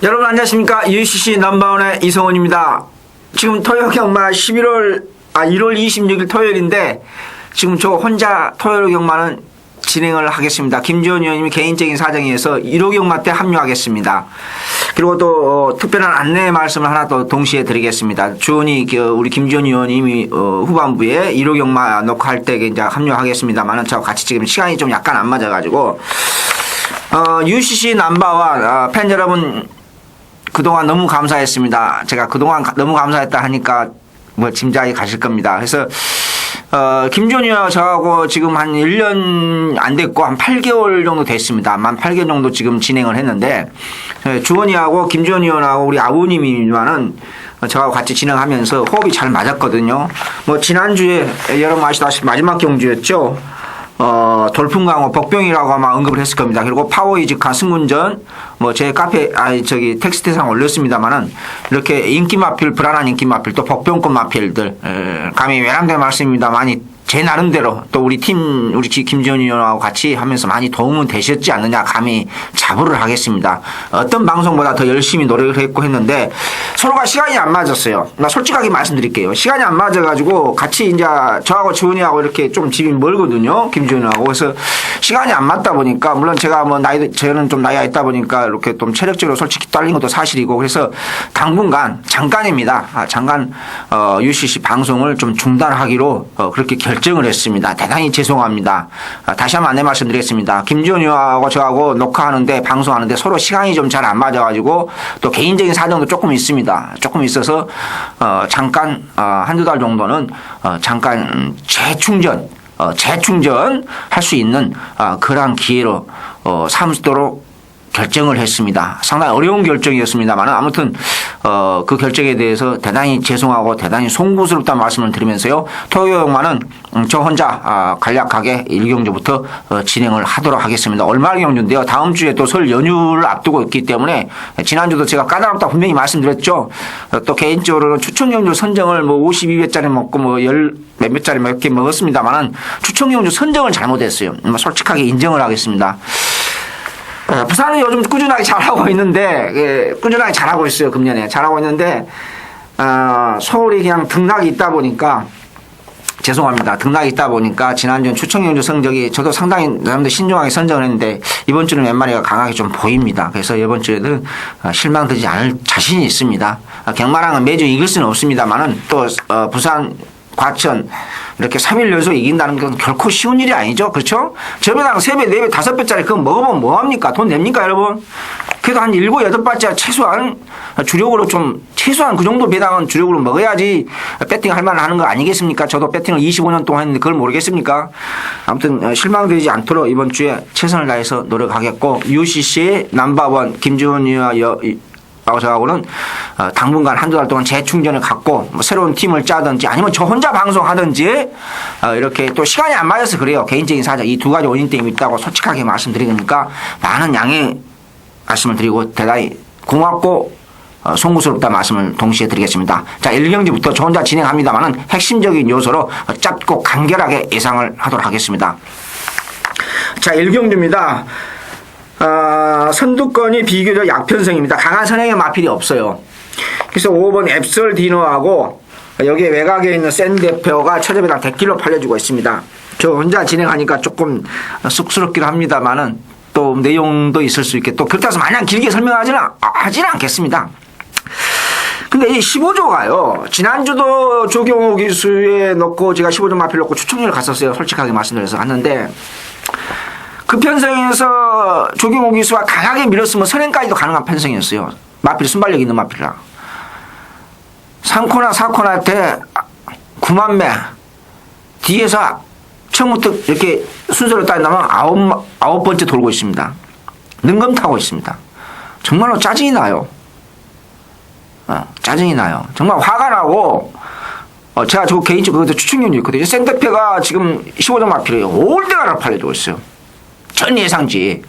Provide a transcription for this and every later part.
여러분 안녕하십니까. UCC 넘버원의 이성훈입니다. 지금 토요 경마 1월 26일 토요일인데 지금 저 혼자 토요 경마는 진행을 하겠습니다. 김지원 의원님이 개인적인 사정에 의해서 1호 경마 때 합류하겠습니다. 그리고 또 특별한 안내 말씀을 하나 더 동시에 드리겠습니다. 주원이 우리 김지원 의원님이 후반부에 1호 경마 녹화할 때 이제 합류하겠습니다만은 저하고 같이 지금 시간이 좀 약간 안 맞아가지고 UCC 넘버원 팬 여러분 그동안 너무 감사했습니다. 제가 그동안 너무 감사했다 하니까 뭐 짐작이 가실 겁니다. 그래서 김준이와 저하고 지금 한 1년 안 됐고 한 8개월 정도 됐습니다. 한 8개월 정도 지금 진행을 했는데 주원이하고 김준이 의원하고 우리 아버님이만은 저하고 같이 진행하면서 호흡이 잘 맞았거든요. 뭐 지난주에 여러분 아시다시피 마지막 경주였죠. 돌풍강호 복병이라고 아마 언급을 했을 겁니다. 그리고 파워이즈카 승군전 뭐 제 카페 텍스트상 올렸습니다만은 이렇게 인기 마필 불안한 인기 마필 또 복병권 마필들 감히 외람된 말씀입니다. 많이 제 나름대로 또 우리 팀 우리 김지원 의원하고 같이 하면서 많이 도움은 되셨지 않느냐 감히 자부를 하겠습니다. 어떤 방송보다 더 열심히 노력을 했고 했는데 서로가 시간이 안 맞았어요. 나 솔직하게 말씀드릴게요. 시간이 안 맞아가지고 같이 이제 저하고 지원이하고 이렇게 좀 집이 멀거든요. 김지원하고. 그래서 시간이 안 맞다 보니까 물론 제가 뭐 저는 좀 나이가 있다 보니까 이렇게 좀 체력적으로 솔직히 딸린 것도 사실이고 그래서 당분간 잠깐입니다. 잠깐 UCC 방송을 좀 중단하기로 그렇게 결정을 했습니다. 대단히 죄송합니다. 다시 한번 안내 말씀드리겠습니다. 김지원 의원하고 저하고 녹화하는데 방송하는데 서로 시간이 좀 잘 안 맞아가지고 또 개인적인 사정도 조금 있습니다. 조금 있어서 잠깐 한두 달 정도는 잠깐 재충전 할 수 있는 그러한 기회로 삼도록 결정을 했습니다. 상당히 어려운 결정이었습니다만 아무튼 그 결정에 대해서 대단히 죄송하고 대단히 송구스럽다는 말씀을 드리면서요. 토요 경마는 저 혼자 간략하게 1경주부터 진행을 하도록 하겠습니다. 얼마나 경주인데요. 다음 주에 또 설 연휴를 앞두고 있기 때문에 지난주도 제가 까다롭다 분명히 말씀드렸죠. 또 개인적으로는 추천 경주 선정을 뭐 52배짜리 먹고 뭐 몇몇 짜리 몇 개 먹었습니다만은 추천 경주 선정을 잘못했어요. 솔직하게 인정을 하겠습니다. 부산은 요즘 꾸준하게 잘하고 있는데, 꾸준하게 잘하고 있어요, 금년에. 잘하고 있는데, 서울이 그냥 등락이 있다 보니까, 죄송합니다. 등락이 있다 보니까, 지난주엔 추천경주 성적이 저도 상당히 사람들 신중하게 선정을 했는데, 이번 주는 몇 마리가 강하게 좀 보입니다. 그래서 이번 주에는 실망되지 않을 자신이 있습니다. 경마랑은 매주 이길 수는 없습니다만은, 또, 부산, 과천 이렇게 3일 연속 이긴다는 건 결코 쉬운 일이 아니죠. 그렇죠? 저배당 3배, 4배, 5배짜리 그거 먹어보면 뭐합니까? 돈 냅니까 여러분? 그래도 한 7, 8발짜리 최소한 주력으로 좀 최소한 그 정도 배당은 주력으로 먹어야지 배팅 할 만한 하는 거 아니겠습니까? 저도 배팅을 25년 동안 했는데 그걸 모르겠습니까? 아무튼 실망되지 않도록 이번 주에 최선을 다해서 노력하겠고 UCC의 넘버원 김지원 저하고는 당분간 한두 달 동안 재충전을 갖고 뭐 새로운 팀을 짜든지 아니면 저 혼자 방송하든지 이렇게 또 시간이 안 맞아서 그래요. 개인적인 사정 이 두 가지 원인 때문에 있다고 솔직하게 말씀드리니까 많은 양해 말씀을 드리고 대단히 고맙고 송구스럽다 말씀을 동시에 드리겠습니다. 자 1경기부터 저 혼자 진행합니다만은 핵심적인 요소로 짧고 간결하게 예상을 하도록 하겠습니다. 자 1경기입니다. 선두권이 비교적 약편성입니다. 강한 선행의 마필이 없어요. 그래서 5번 앱솔 디노하고 여기에 외곽에 있는 샌대표가 처제배당 100kg 팔려주고 있습니다. 저 혼자 진행하니까 조금 쑥스럽긴 합니다만은 또 내용도 있을 수 있게 또 그렇다고 해서 마냥 길게 설명하지는 않겠습니다. 근데 이 15조가요. 지난주도 조경호 기수에 넣고 제가 15조 마필 넣고 추천을 갔었어요. 솔직하게 말씀드려서 갔는데 그 편성에서 조경호 기수가 강하게 밀었으면 선행까지도 가능한 편성이었어요. 마필 순발력 있는 마필이라. 3코나 4코나 때 9만 매 뒤에서 처음부터 이렇게 순서로 따진다면 9번째 돌고 있습니다. 능금 타고 있습니다. 정말로 짜증이 나요. 짜증이 나요. 정말 화가 나고 제가 저 개인적으로 추천경도 있거든요. 센터페가 지금 15점 마필이에요. 올 때가 팔려주고 있어요. 전 예상지.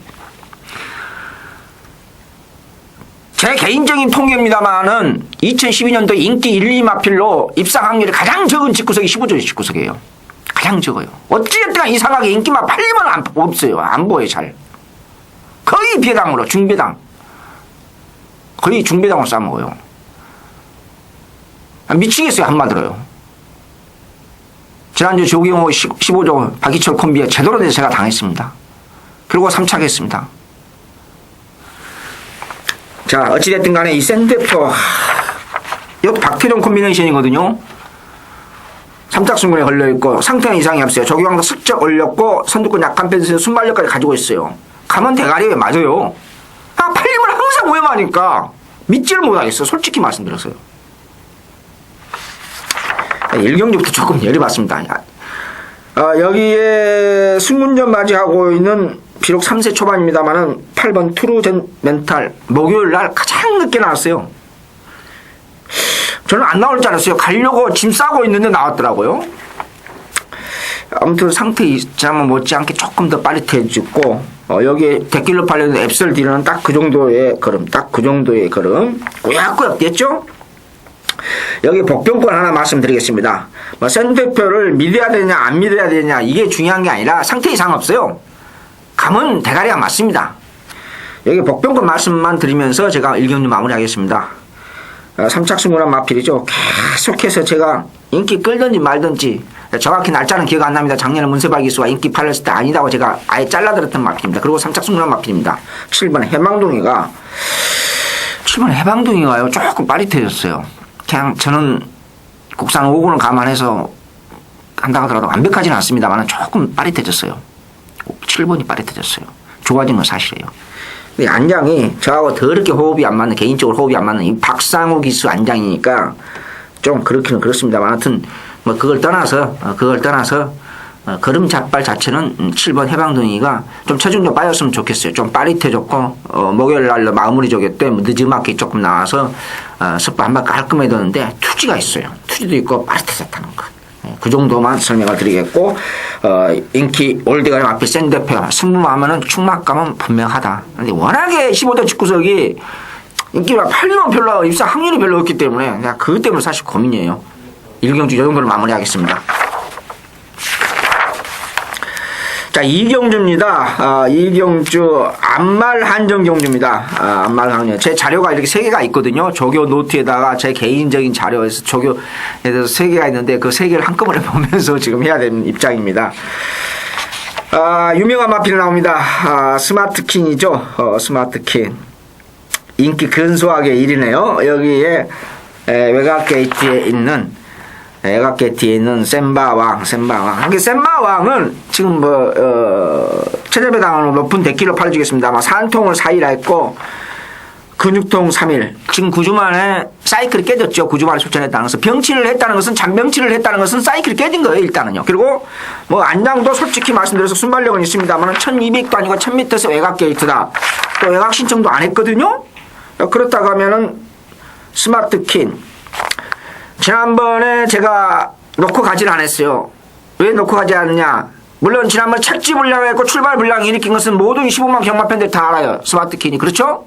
제 개인적인 통계입니다만은 2012년도 인기 1, 2 마필로 입상 확률이 가장 적은 집구석이 15조의 집구석이에요. 가장 적어요. 어찌됐든 이상하게 인기만 팔리면 없어요. 안 보여요, 잘. 거의 배당으로, 중배당. 거의 거의 중배당을 싸먹어요. 미치겠어요, 한마디로요. 지난주 조경호 15조 박희철 콤비에 제대로 돼서 제가 당했습니다. 그리고 3차겠습니다. 자, 어찌됐든 간에 이 샌드페퍼, 이것도 박태종 콤비네이션이거든요. 삼tak순근에 걸려있고 상태는 이상이 없어요. 조경호도 슬쩍 올렸고 선두권 약한 편에서 순발력까지 가지고 있어요. 가면 대가리에 맞아요. 팔림을 항상 오해하니까 믿지를 못하겠어요. 솔직히 말씀드렸어요. 1경기부터 조금 열이봤습니다. 여기에 승문전 맞이하고 있는 비록 3세 초반입니다만은 8번 트루젠 멘탈 목요일 날 가장 늦게 나왔어요. 저는 안 나올 줄 알았어요. 가려고 짐 싸고 있는데 나왔더라고요. 아무튼 상태 지난번 못지않게 조금 더 빠릿해지고 여기에 데킬로 팔려는 앱설 딜은 딱 그 정도의 걸음, 딱 그 정도의 걸음 꾸역꾸역 됐죠? 여기 복병권 하나 말씀드리겠습니다. 뭐 샌드페퍼를 믿어야 되냐 안 믿어야 되냐 이게 중요한 게 아니라 상태 이상 없어요. 감은 대가리가 맞습니다. 여기 복병권 말씀만 드리면서 제가 1경기 마무리하겠습니다. 삼착승문한 마필이죠. 계속해서 제가 인기 끌든지 말든지 정확히 날짜는 기억 안 납니다. 작년에 문세발 기수가 인기 팔렸을 때 아니다고 제가 아예 잘라들었던 마필입니다. 그리고 삼착승문한 마필입니다. 7번 해방동이가 7번 해방동이가요 조금 빠릿해졌어요. 그냥 저는 국산 5군을 감안해서 한다 하더라도 완벽하지는 않습니다만 조금 빠릿해졌어요. 7번이 빠릿해졌어요. 좋아진 건 사실이에요. 근데 안장이 저하고 더럽게 호흡이 안 맞는, 개인적으로 호흡이 안 맞는 이 박상우 기수 안장이니까 좀 그렇기는 그렇습니다만 하여튼 뭐 그걸 떠나서 걸음 잡발 자체는 7번 해방둥이가 좀 체중 좀 빠졌으면 좋겠어요. 좀 빠릿해졌고 목요일 날로 마무리 조개 때 늦지막히 조금 나와서 섭바 한 번 깔끔해졌는데 투지가 있어요. 투지도 있고 빠릿해졌다는 것. 그 정도만 설명을 드리겠고 인기 올드가리 앞에 샌드페퍼 승부하면은 충막감은 분명하다. 근데 워낙에 15대 직구석이 인기가 팔리면 별로 입사 확률이 별로 없기 때문에 내가 그것 때문에 사실 고민이에요. 1경주 이 정도로 마무리하겠습니다. 자, 2경주입니다. 2경주 암말 한정 경주입니다. 암말 한정. 제 자료가 이렇게 3개가 있거든요. 조교 노트에다가 제 개인적인 자료에서 조교에 대해서 3개가 있는데 그 3개를 한꺼번에 보면서 지금 해야 되는 입장입니다. 유명한 마필이 나옵니다. 스마트킨이죠. 스마트킨. 인기 근소하게 1위네요. 여기에 외곽 게이트에 있는 셈바왕. 이게 셈바왕은 지금 체제배당은 높은 데킬로 팔아주겠습니다. 아마 산통을 4일 했고, 근육통 3일. 지금 9주 만에 사이클이 깨졌죠. 9주 만에 출전했다는 것은. 병치를 했다는 것은, 잔병치를 했다는 것은 사이클이 깨진 거예요, 일단은요. 그리고 안장도 솔직히 말씀드려서 순발력은 있습니다만 1200도 아니고 1000m에서 외곽 게이트다. 또 외곽 신청도 안 했거든요. 그렇다고 하면은 스마트킨. 지난번에 제가 놓고 가지를 않았어요. 왜 놓고 가지 않느냐? 물론 지난번에 착지 불량을 했고 출발 불량을 일으킨 것은 모든 15만 경마팬들 다 알아요. 스마트킨이. 그렇죠?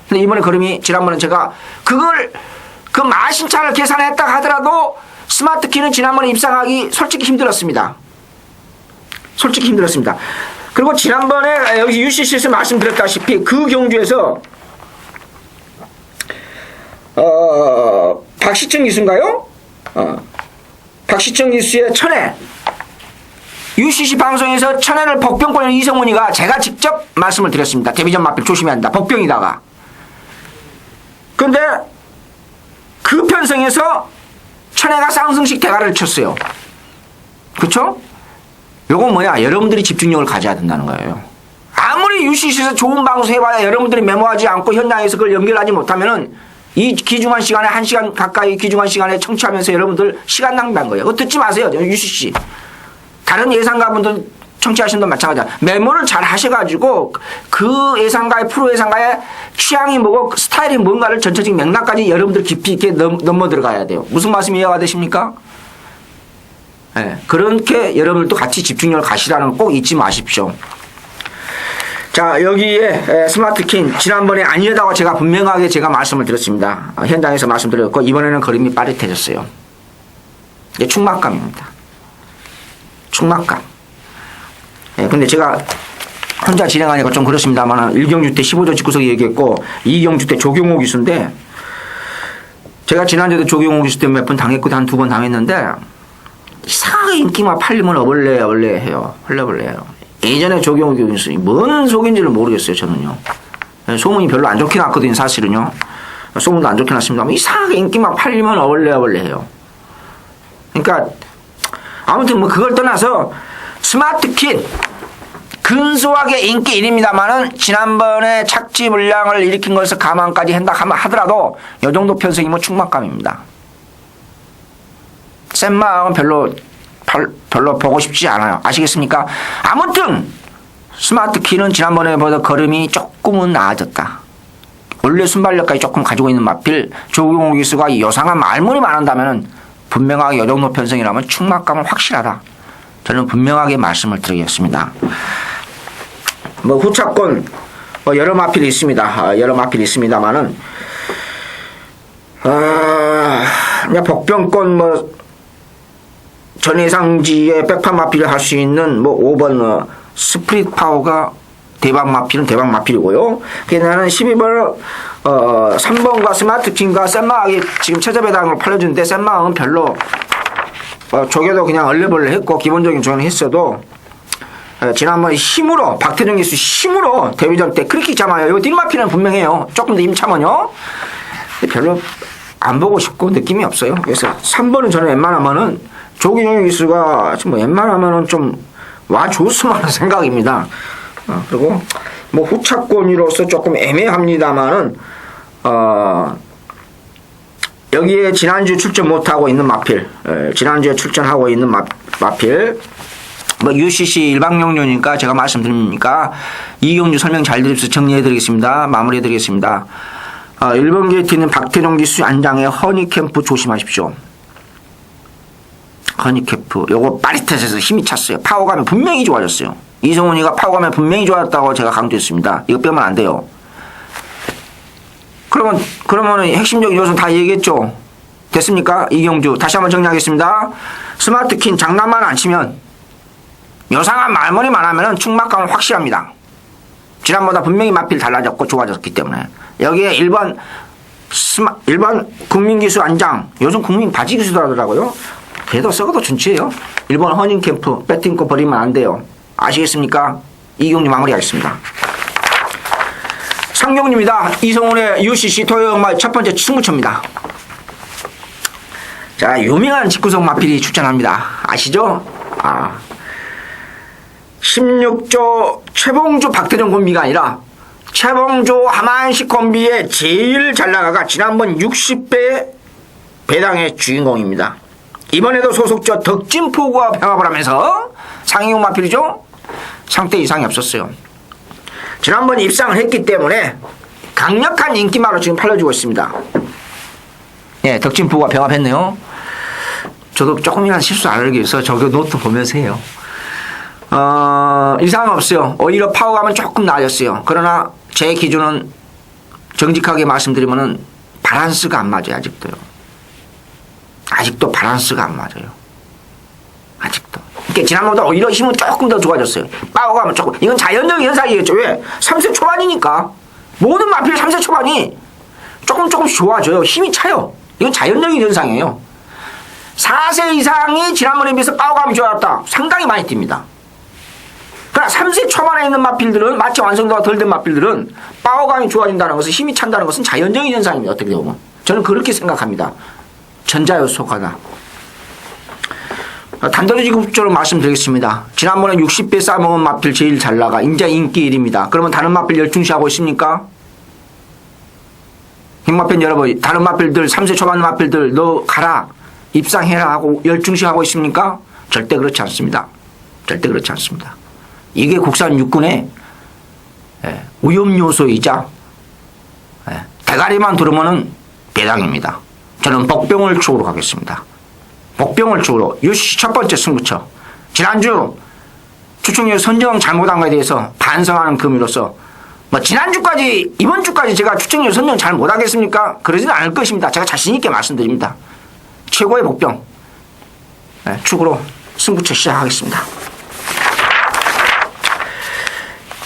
근데 이번에 걸음이 지난번에 제가 그 마신차를 계산했다 하더라도 스마트킨은 지난번에 입상하기 솔직히 힘들었습니다. 그리고 지난번에 여기 UCC에서 말씀드렸다시피 그 경주에서 박시청 기수인가요? 박시청 기수의 천회 UCC 방송에서 천회를 복병권을 이성문이가 제가 직접 말씀을 드렸습니다. 데뷔전 마필 조심해야 한다. 복병이다가. 근데 그 편성에서 천회가 쌍승식 대가를 쳤어요. 그쵸? 요건 뭐야? 여러분들이 집중력을 가져야 된다는 거예요. 아무리 UCC에서 좋은 방송 해봐야 여러분들이 메모하지 않고 현장에서 그걸 연결하지 못하면은 이 귀중한 시간에 1시간 가까이 귀중한 시간에 청취하면서 여러분들 시간 낭비한 거예요. 그거 듣지 마세요. UCC. 다른 예상가분들 청취하시는 분 마찬가지야. 메모를 잘 하셔가지고 그 예상가의 프로 예상가의 취향이 뭐고 스타일이 뭔가를 전체적인 맥락까지 여러분들 깊이 있게 넘어 들어가야 돼요. 무슨 말씀이 이해가 되십니까? 네, 그렇게 여러분들도 같이 집중력을 가시라는 거 꼭 잊지 마십시오. 자, 여기에 스마트킨 지난번에 아니다고 제가 분명하게 제가 말씀을 드렸습니다. 현장에서 말씀드렸고 이번에는 걸음이 빠릿해졌어요. 이게 충막감입니다. 충막감. 근데 제가 혼자 진행하니까 좀 그렇습니다만 1경주 때 15조 직구석이 얘기했고 2경주 때 조경호 기수인데 제가 지난주에도 조경호 기수 때 몇 번 당했고 한 2번 당했는데 이상하게 인기만 팔리면 어벌레 해요. 헐레벌레 해요. 예전에 조경호 기수 뭔 속인지를 모르겠어요. 저는요. 소문이 별로 안 좋게 났거든요. 사실은요. 소문도 안 좋게 났습니다만 이상하게 인기만 팔리면 어벌레 해요. 그러니까 아무튼 뭐 그걸 떠나서 스마트킨 근소하게 인기 1입니다만은 지난번에 착지 물량을 일으킨 것을 감안까지 한다 하더라도 이 정도 편성이면 충만감입니다. 센 마음은 별로 보고 싶지 않아요. 아시겠습니까? 아무튼 스마트키는 지난번에보다 걸음이 조금은 나아졌다. 원래 순발력까지 조금 가지고 있는 마필 조경호 기수가 요상한 말문이 많은다면 분명하게 이 정도 편성이라면 충만감은 확실하다. 저는 분명하게 말씀을 드리겠습니다. 뭐 후차권 여러 마필이 있습니다. 여러 마필이 있습니다만은 그냥 복병권 뭐 전해상지의 백판 마필을 할 수 있는 뭐 5번 스프릿 파워가 대박 마필은 대박 마필이고요. 나는 12번 3번과 스마트킨과 센마하게 지금 최저배당을 팔려주는데 센마하은 별로 저게도 그냥 얼레벌레 했고 기본적인 조언을 했어도 지난번에 힘으로 박태정 기수 힘으로 데뷔전 때 그렇게 참아요. 이 뒷마필은 분명해요. 조금 더 힘참아요. 별로 안 보고 싶고 느낌이 없어요. 그래서 3번은 저는 웬만하면은 조경호 기수가 뭐 웬만하면은 좀 와줬으면 하는 생각입니다. 그리고 뭐 후차권으로서 조금 애매합니다만은 여기에 지난주에 출전 못하고 있는 마필, 지난주에 출전하고 있는 마필, 뭐 UCC 일방용료니까 제가 말씀드립니까? 이경주 설명 잘 드려서 정리해드리겠습니다. 마무리해드리겠습니다. 1번 게이트 있는 박태종 기수 안장의 허니캠프 조심하십시오. 허니캠프, 요거 빠릿해서 힘이 찼어요. 파워감이 분명히 좋아졌어요. 이성훈이가 파워감이 분명히 좋아졌다고 제가 강조했습니다. 이거 빼면 안 돼요. 그러면 핵심적인 요소는 다 얘기했죠. 됐습니까? 이경주. 다시 한번 정리하겠습니다. 스마트킨 장난만 안 치면, 요상한 말머리만 하면 충만감은 확실합니다. 지난보다 분명히 마필 달라졌고 좋아졌기 때문에. 여기에 1번 국민기수 안장. 요즘 국민 바지 기수도 하더라고요. 걔도 썩어도 준치예요. 1번 허닝캠프. 배팅코 버리면 안 돼요. 아시겠습니까? 이경주 마무리하겠습니다. 상경주입니다. 이성훈의 UCC 토요일말 첫 번째 승부처입니다. 자, 유명한 직구석 마필이 출전합니다. 아시죠? 16조 최봉주 박태정 콤비가 아니라 최봉주 하만식 콤비의 제일 잘 나가가 지난번 60배 배당의 주인공입니다. 이번에도 소속조 덕진포구와 병합을 하면서 상위용 마필이죠? 상대 이상이 없었어요. 지난번 입상을 했기 때문에 강력한 인기마로 지금 팔려주고 있습니다. 예, 덕진포구와 병합했네요. 저도 조금이라도 실수 안 하기 위해서 저거 노트 보면서 해요. 이상은 없어요. 오히려 파워감은 조금 나아졌어요. 그러나 제 기준은 정직하게 말씀드리면은 밸런스가 안 맞아요. 아직도 밸런스가 안 맞아요. 아직도. 그러니까 지난번보다 오히려 힘은 조금 더 좋아졌어요. 파워감은 조금. 이건 자연적인 현상이겠죠. 왜? 3세 초반이니까. 모든 마필 3세 초반이 조금씩 좋아져요. 힘이 차요. 이건 자연적인 현상이에요. 4세 이상이 지난번에 비해서 파워감이 좋아졌다. 상당히 많이 뜁니다. 그러나 3세 초반에 있는 마필들은 마치 완성도가 덜 된 마필들은 파워감이 좋아진다는 것은 힘이 찬다는 것은 자연적인 현상입니다. 어떻게 보면. 저는 그렇게 생각합니다. 전자에 속하다. 단도직입적으로 말씀드리겠습니다. 지난번에 60배 싸먹은 마필 제일 잘 나가. 인자 인기 1입니다. 그러면 다른 마필 열중시하고 있습니까? 핵마필 여러분, 다른 마필들 3세 초반 마필들 너 가라. 입상해라 하고 열중시하고 있습니까? 절대 그렇지 않습니다. 절대 그렇지 않습니다. 이게 국산 육군의 위험요소이자 대가리만 두르면은 배당입니다. 저는 복병을 축으로 가겠습니다. 복병을 축으로 UCC 첫 번째 승부처. 지난주 추측률 선정 잘못한 것에 대해서 반성하는 금으로서 뭐 지난주까지 이번 주까지 제가 추측률 선정 잘 못하겠습니까? 그러지는 않을 것입니다. 제가 자신 있게 말씀드립니다. 최고의 복병 축으로 승부처 시작하겠습니다.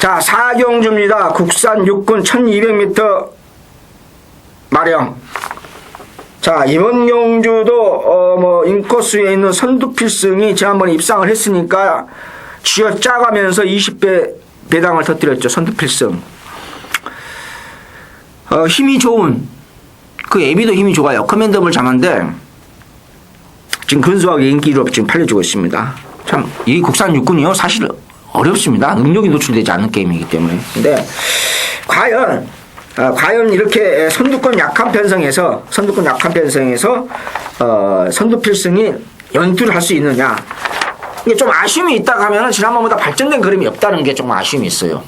자, 사경주입니다. 국산 육군 1200m 마령. 자, 이번 경주도 인코스에 있는 선두필승이 지난번에 입상을 했으니까 쥐어 짜가면서 20배 배당을 터뜨렸죠. 선두필승. 힘이 좋은, 그 애비도 힘이 좋아요. 커맨더블 자만데 지금 근소하게 인기로 지금 팔려주고 있습니다. 참, 이 국산 육군이요, 사실 어렵습니다. 능력이 노출되지 않는 게임이기 때문에. 근데 과연 이렇게 선두권 약한 편성에서 선두필승이 연투를 할 수 있느냐. 이게 좀 아쉬움이 있다고 하면 지난번보다 발전된 그림이 없다는 게 조금 아쉬움이 있어요.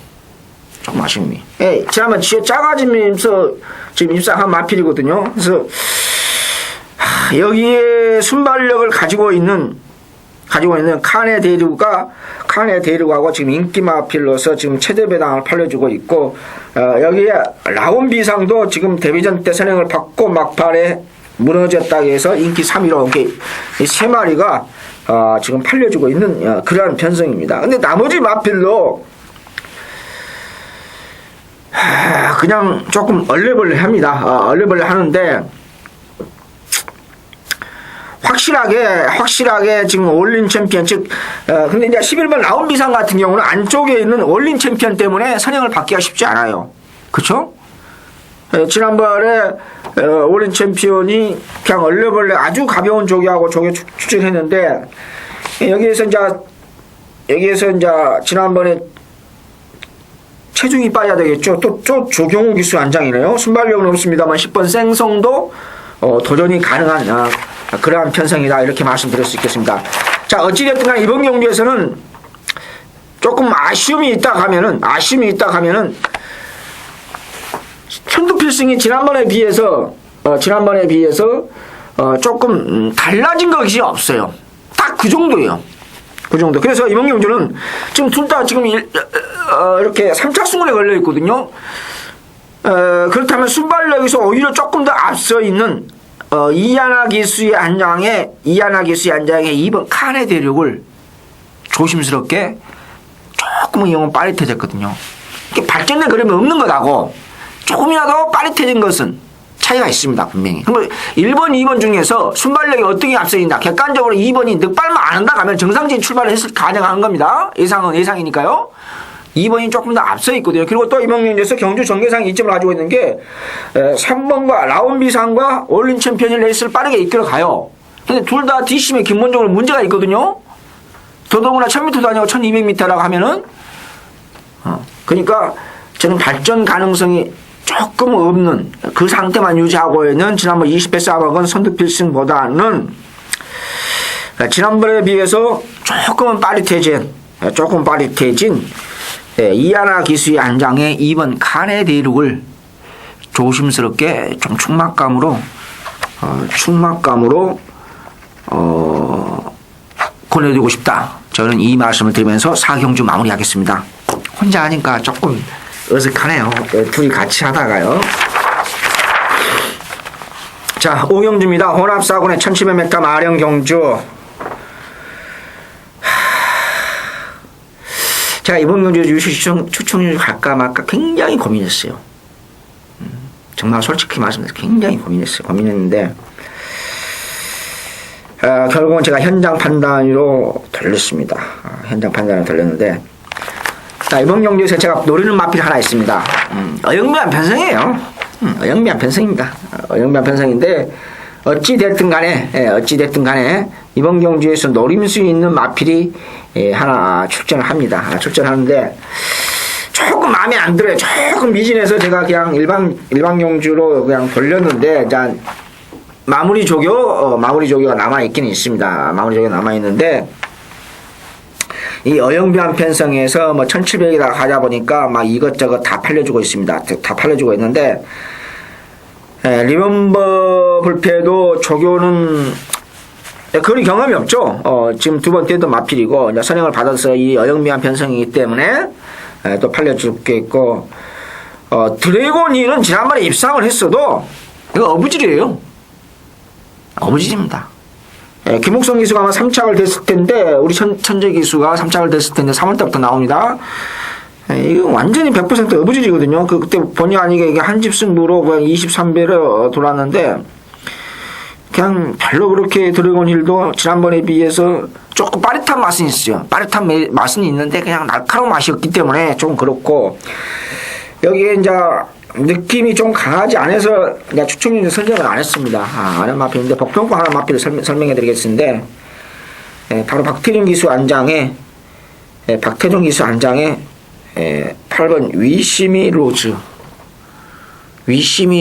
조금 아쉬움이. 지난번 지어 짜가지면서 지금 입상한 마필이거든요. 그래서 여기에 순발력을 가지고 있는 칸의 대륙하고 지금 인기 마필로서 지금 최대 배당을 팔려주고 있고, 여기에 라온 비상도 지금 데뷔전 때 선행을 받고 막판에 무너졌다고 해서 인기 3위로 이렇게 세 마리가 지금 팔려주고 있는 그러한 편성입니다. 근데 나머지 마필로 그냥 조금 얼레벌레 합니다. 얼레벌레 하는데 확실하게 지금 올린 챔피언, 즉, 근데 이제 11번 라운 비상 같은 경우는 안쪽에 있는 올린 챔피언 때문에 선행을 받기가 쉽지 않아요. 그쵸? 지난번에 올린 챔피언이 그냥 얼레벌레 아주 가벼운 조개하고 조개 추측했는데, 여기에서 이제 지난번에 체중이 빠져야 되겠죠. 또 조경호 기수 안장이네요. 순발력은 없습니다만 10번 생성도 도전이 가능한 그러한 편성이다, 이렇게 말씀드릴 수 있겠습니다. 자, 어찌됐든 간에 이번 경주에서는 조금 아쉬움이 있다 하면은 선두필승이 지난번에 비해서 조금 달라진 것이 없어요. 딱 그 정도예요. 그 정도. 그래서 이번 경주는 지금 둘 다 지금 이렇게 3차 승원에 걸려 있거든요. 그렇다면 순발력에서 오히려 조금 더 앞서 있는 이하나 기수의 안장에 2번 칸의 대륙을 조심스럽게 조금은 이용은 빠릿해졌거든요. 이게 발전된 그림이 없는 것하고 조금이라도 빠릿해진 것은 차이가 있습니다, 분명히. 그럼 1번, 2번 중에서 순발력이 어떻게 앞서 있나? 객관적으로 2번이 늑발만 안 한다 하면 정상적인 출발을 했을 가능한 겁니다. 예상이니까요. 2번이 조금 더 앞서 있거든요. 그리고 또 이번 경주에서 경주 전개상 이점을 가지고 있는 게 3번과 라온 비상과 올린 챔피언이 레이스를 빠르게 이끌어 가요. 근데 둘 다 뒷심에 기본적으로 문제가 있거든요. 더더구나 1000m도 아니고 1200m라고 하면은 그러니까 저는 발전 가능성이 조금 없는 그 상태만 유지하고 있는 지난번 20회 싸먹은 선두필승보다는 지난번에 비해서 조금 빠릿해진 이하나 기수의 안장에 2번 칸의 대륙을 조심스럽게 좀 충막감으로 권해드리고 싶다. 저는 이 말씀을 드리면서 4경주 마무리하겠습니다. 혼자 하니까 조금 어색하네요. 둘이 같이 하다가요. 자, 5경주입니다. 혼합사군의 1700m 마령 경주. 제가 이번 경주에 유시 추천을 갈까 말까 굉장히 고민했어요. 정말 솔직히 말씀드려서 굉장히 고민했는데 결국은 제가 현장 판단으로 돌렸습니다. 현장 판단으로 돌렸는데, 자, 이번 경주에서 제가 노리는 마필이 하나 있습니다. 어영미한 편성이에요. 어영미한 편성입니다. 어영미한 편성인데 어찌됐든 간에 이번 경주에서 노릴 수 있는 마필이 하나 출전을 합니다. 출전하는데 조금 마음에 안 들어요. 조금 미진해서 제가 그냥 일반 경주로 그냥 돌렸는데, 자, 마무리 조교가 남아있긴 있습니다. 마무리 조교가 남아있는데, 이 어영비한 편성에서 1700이다 가자 보니까 막 이것저것 다 팔려주고 있습니다. 다 팔려주고 있는데, 리멤버 불패도 조교는 그런 경험이 없죠. 지금 두 번 때도 마필이고, 이제 선행을 받아서 이 어영미한 편성이기 때문에 또 팔려주겠고, 드래곤이는 지난번에 입상을 했어도 이거 어부질이에요. 어부질입니다. 김옥성 기수가 아마 3착을 됐을 텐데, 우리 천재 기수가 3착을 됐을 텐데 3월 때부터 나옵니다. 이거 완전히 100% 어부지리거든요. 그때 본의 아니게 이게 한 집 승부로 그냥 23배로 돌았는데, 그냥 별로 그렇게 드래곤 힐도 지난번에 비해서 조금 빠릿한 맛은 있어요. 빠릿한 맛은 있는데 그냥 날카로운 맛이 없기 때문에 좀 그렇고, 여기에 이제 느낌이 좀 강하지 않아서 내가 추천률 설정을 안 했습니다. 아는 마필인데 복병권 하나 마필을 설명해 드리겠는데, 바로 박태종 기수 안장에 8번 위시미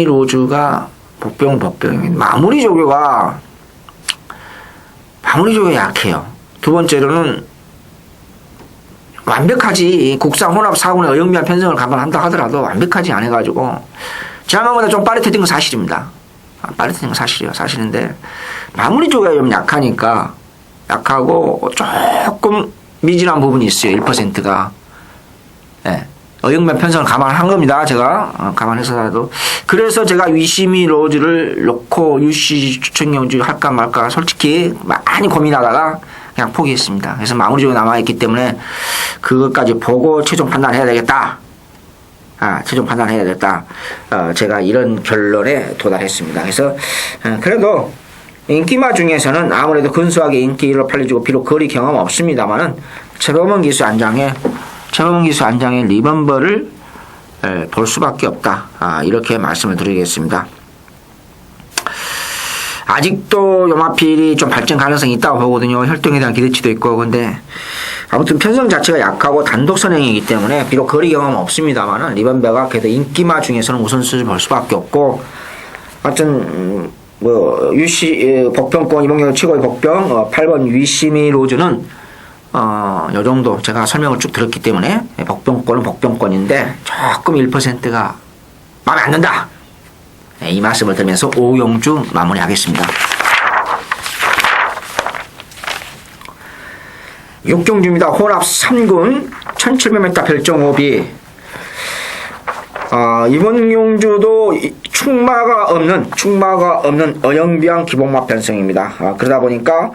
로즈가 복병입니다. 마무리 조교가 약해요. 두 번째로는 완벽하지 국산 혼합 사군의 어영미한 편성을 감안한다 하더라도 완벽하지 않아가지고 지난번보다 좀 빠릿해진 건 사실입니다. 빠릿해진 건 사실인데 마무리 조교가 좀 약하고 조금 미진한 부분이 있어요. 1%가. 예. 어영면 편성을 감안한 겁니다. 제가 감안해서라도. 그래서 제가 위시미 로즈를 넣고 UC 추천경주 할까 말까 솔직히 많이 고민하다가 그냥 포기했습니다. 그래서 마무리적으로 남아있기 때문에 그것까지 보고 최종 판단해야 되겠다. 최종 판단해야 되겠다. 제가 이런 결론에 도달했습니다. 그래서 그래도 인기마 중에서는 아무래도 근소하게 인기를 팔려주고 비록 거리 경험 없습니다만은 최범원 기수 안장의 리범버를 볼 수밖에 없다. 이렇게 말씀을 드리겠습니다. 아직도 요마필이 좀 발전 가능성이 있다고 보거든요. 혈통에 대한 기대치도 있고. 근데 아무튼 편성 자체가 약하고 단독 선행이기 때문에 비록 거리 경험 없습니다만은 리범버가 그래도 인기마 중에서는 우선순위를 볼 수밖에 없고, 하여튼 UC 복병권 이번 경우 최고의 복병 8번 위시미 로즈는 요 정도 제가 설명을 쭉 들었기 때문에 복병권은 복병권인데 조금 1%가 마음에 안 든다. 이 말씀을 드리면서 오용주 마무리하겠습니다. 육경주입니다. 혼합 3군 1700m 별정 오비. 이번 용주도 충마가 없는 어영비양 기복막 편성입니다. 그러다 보니까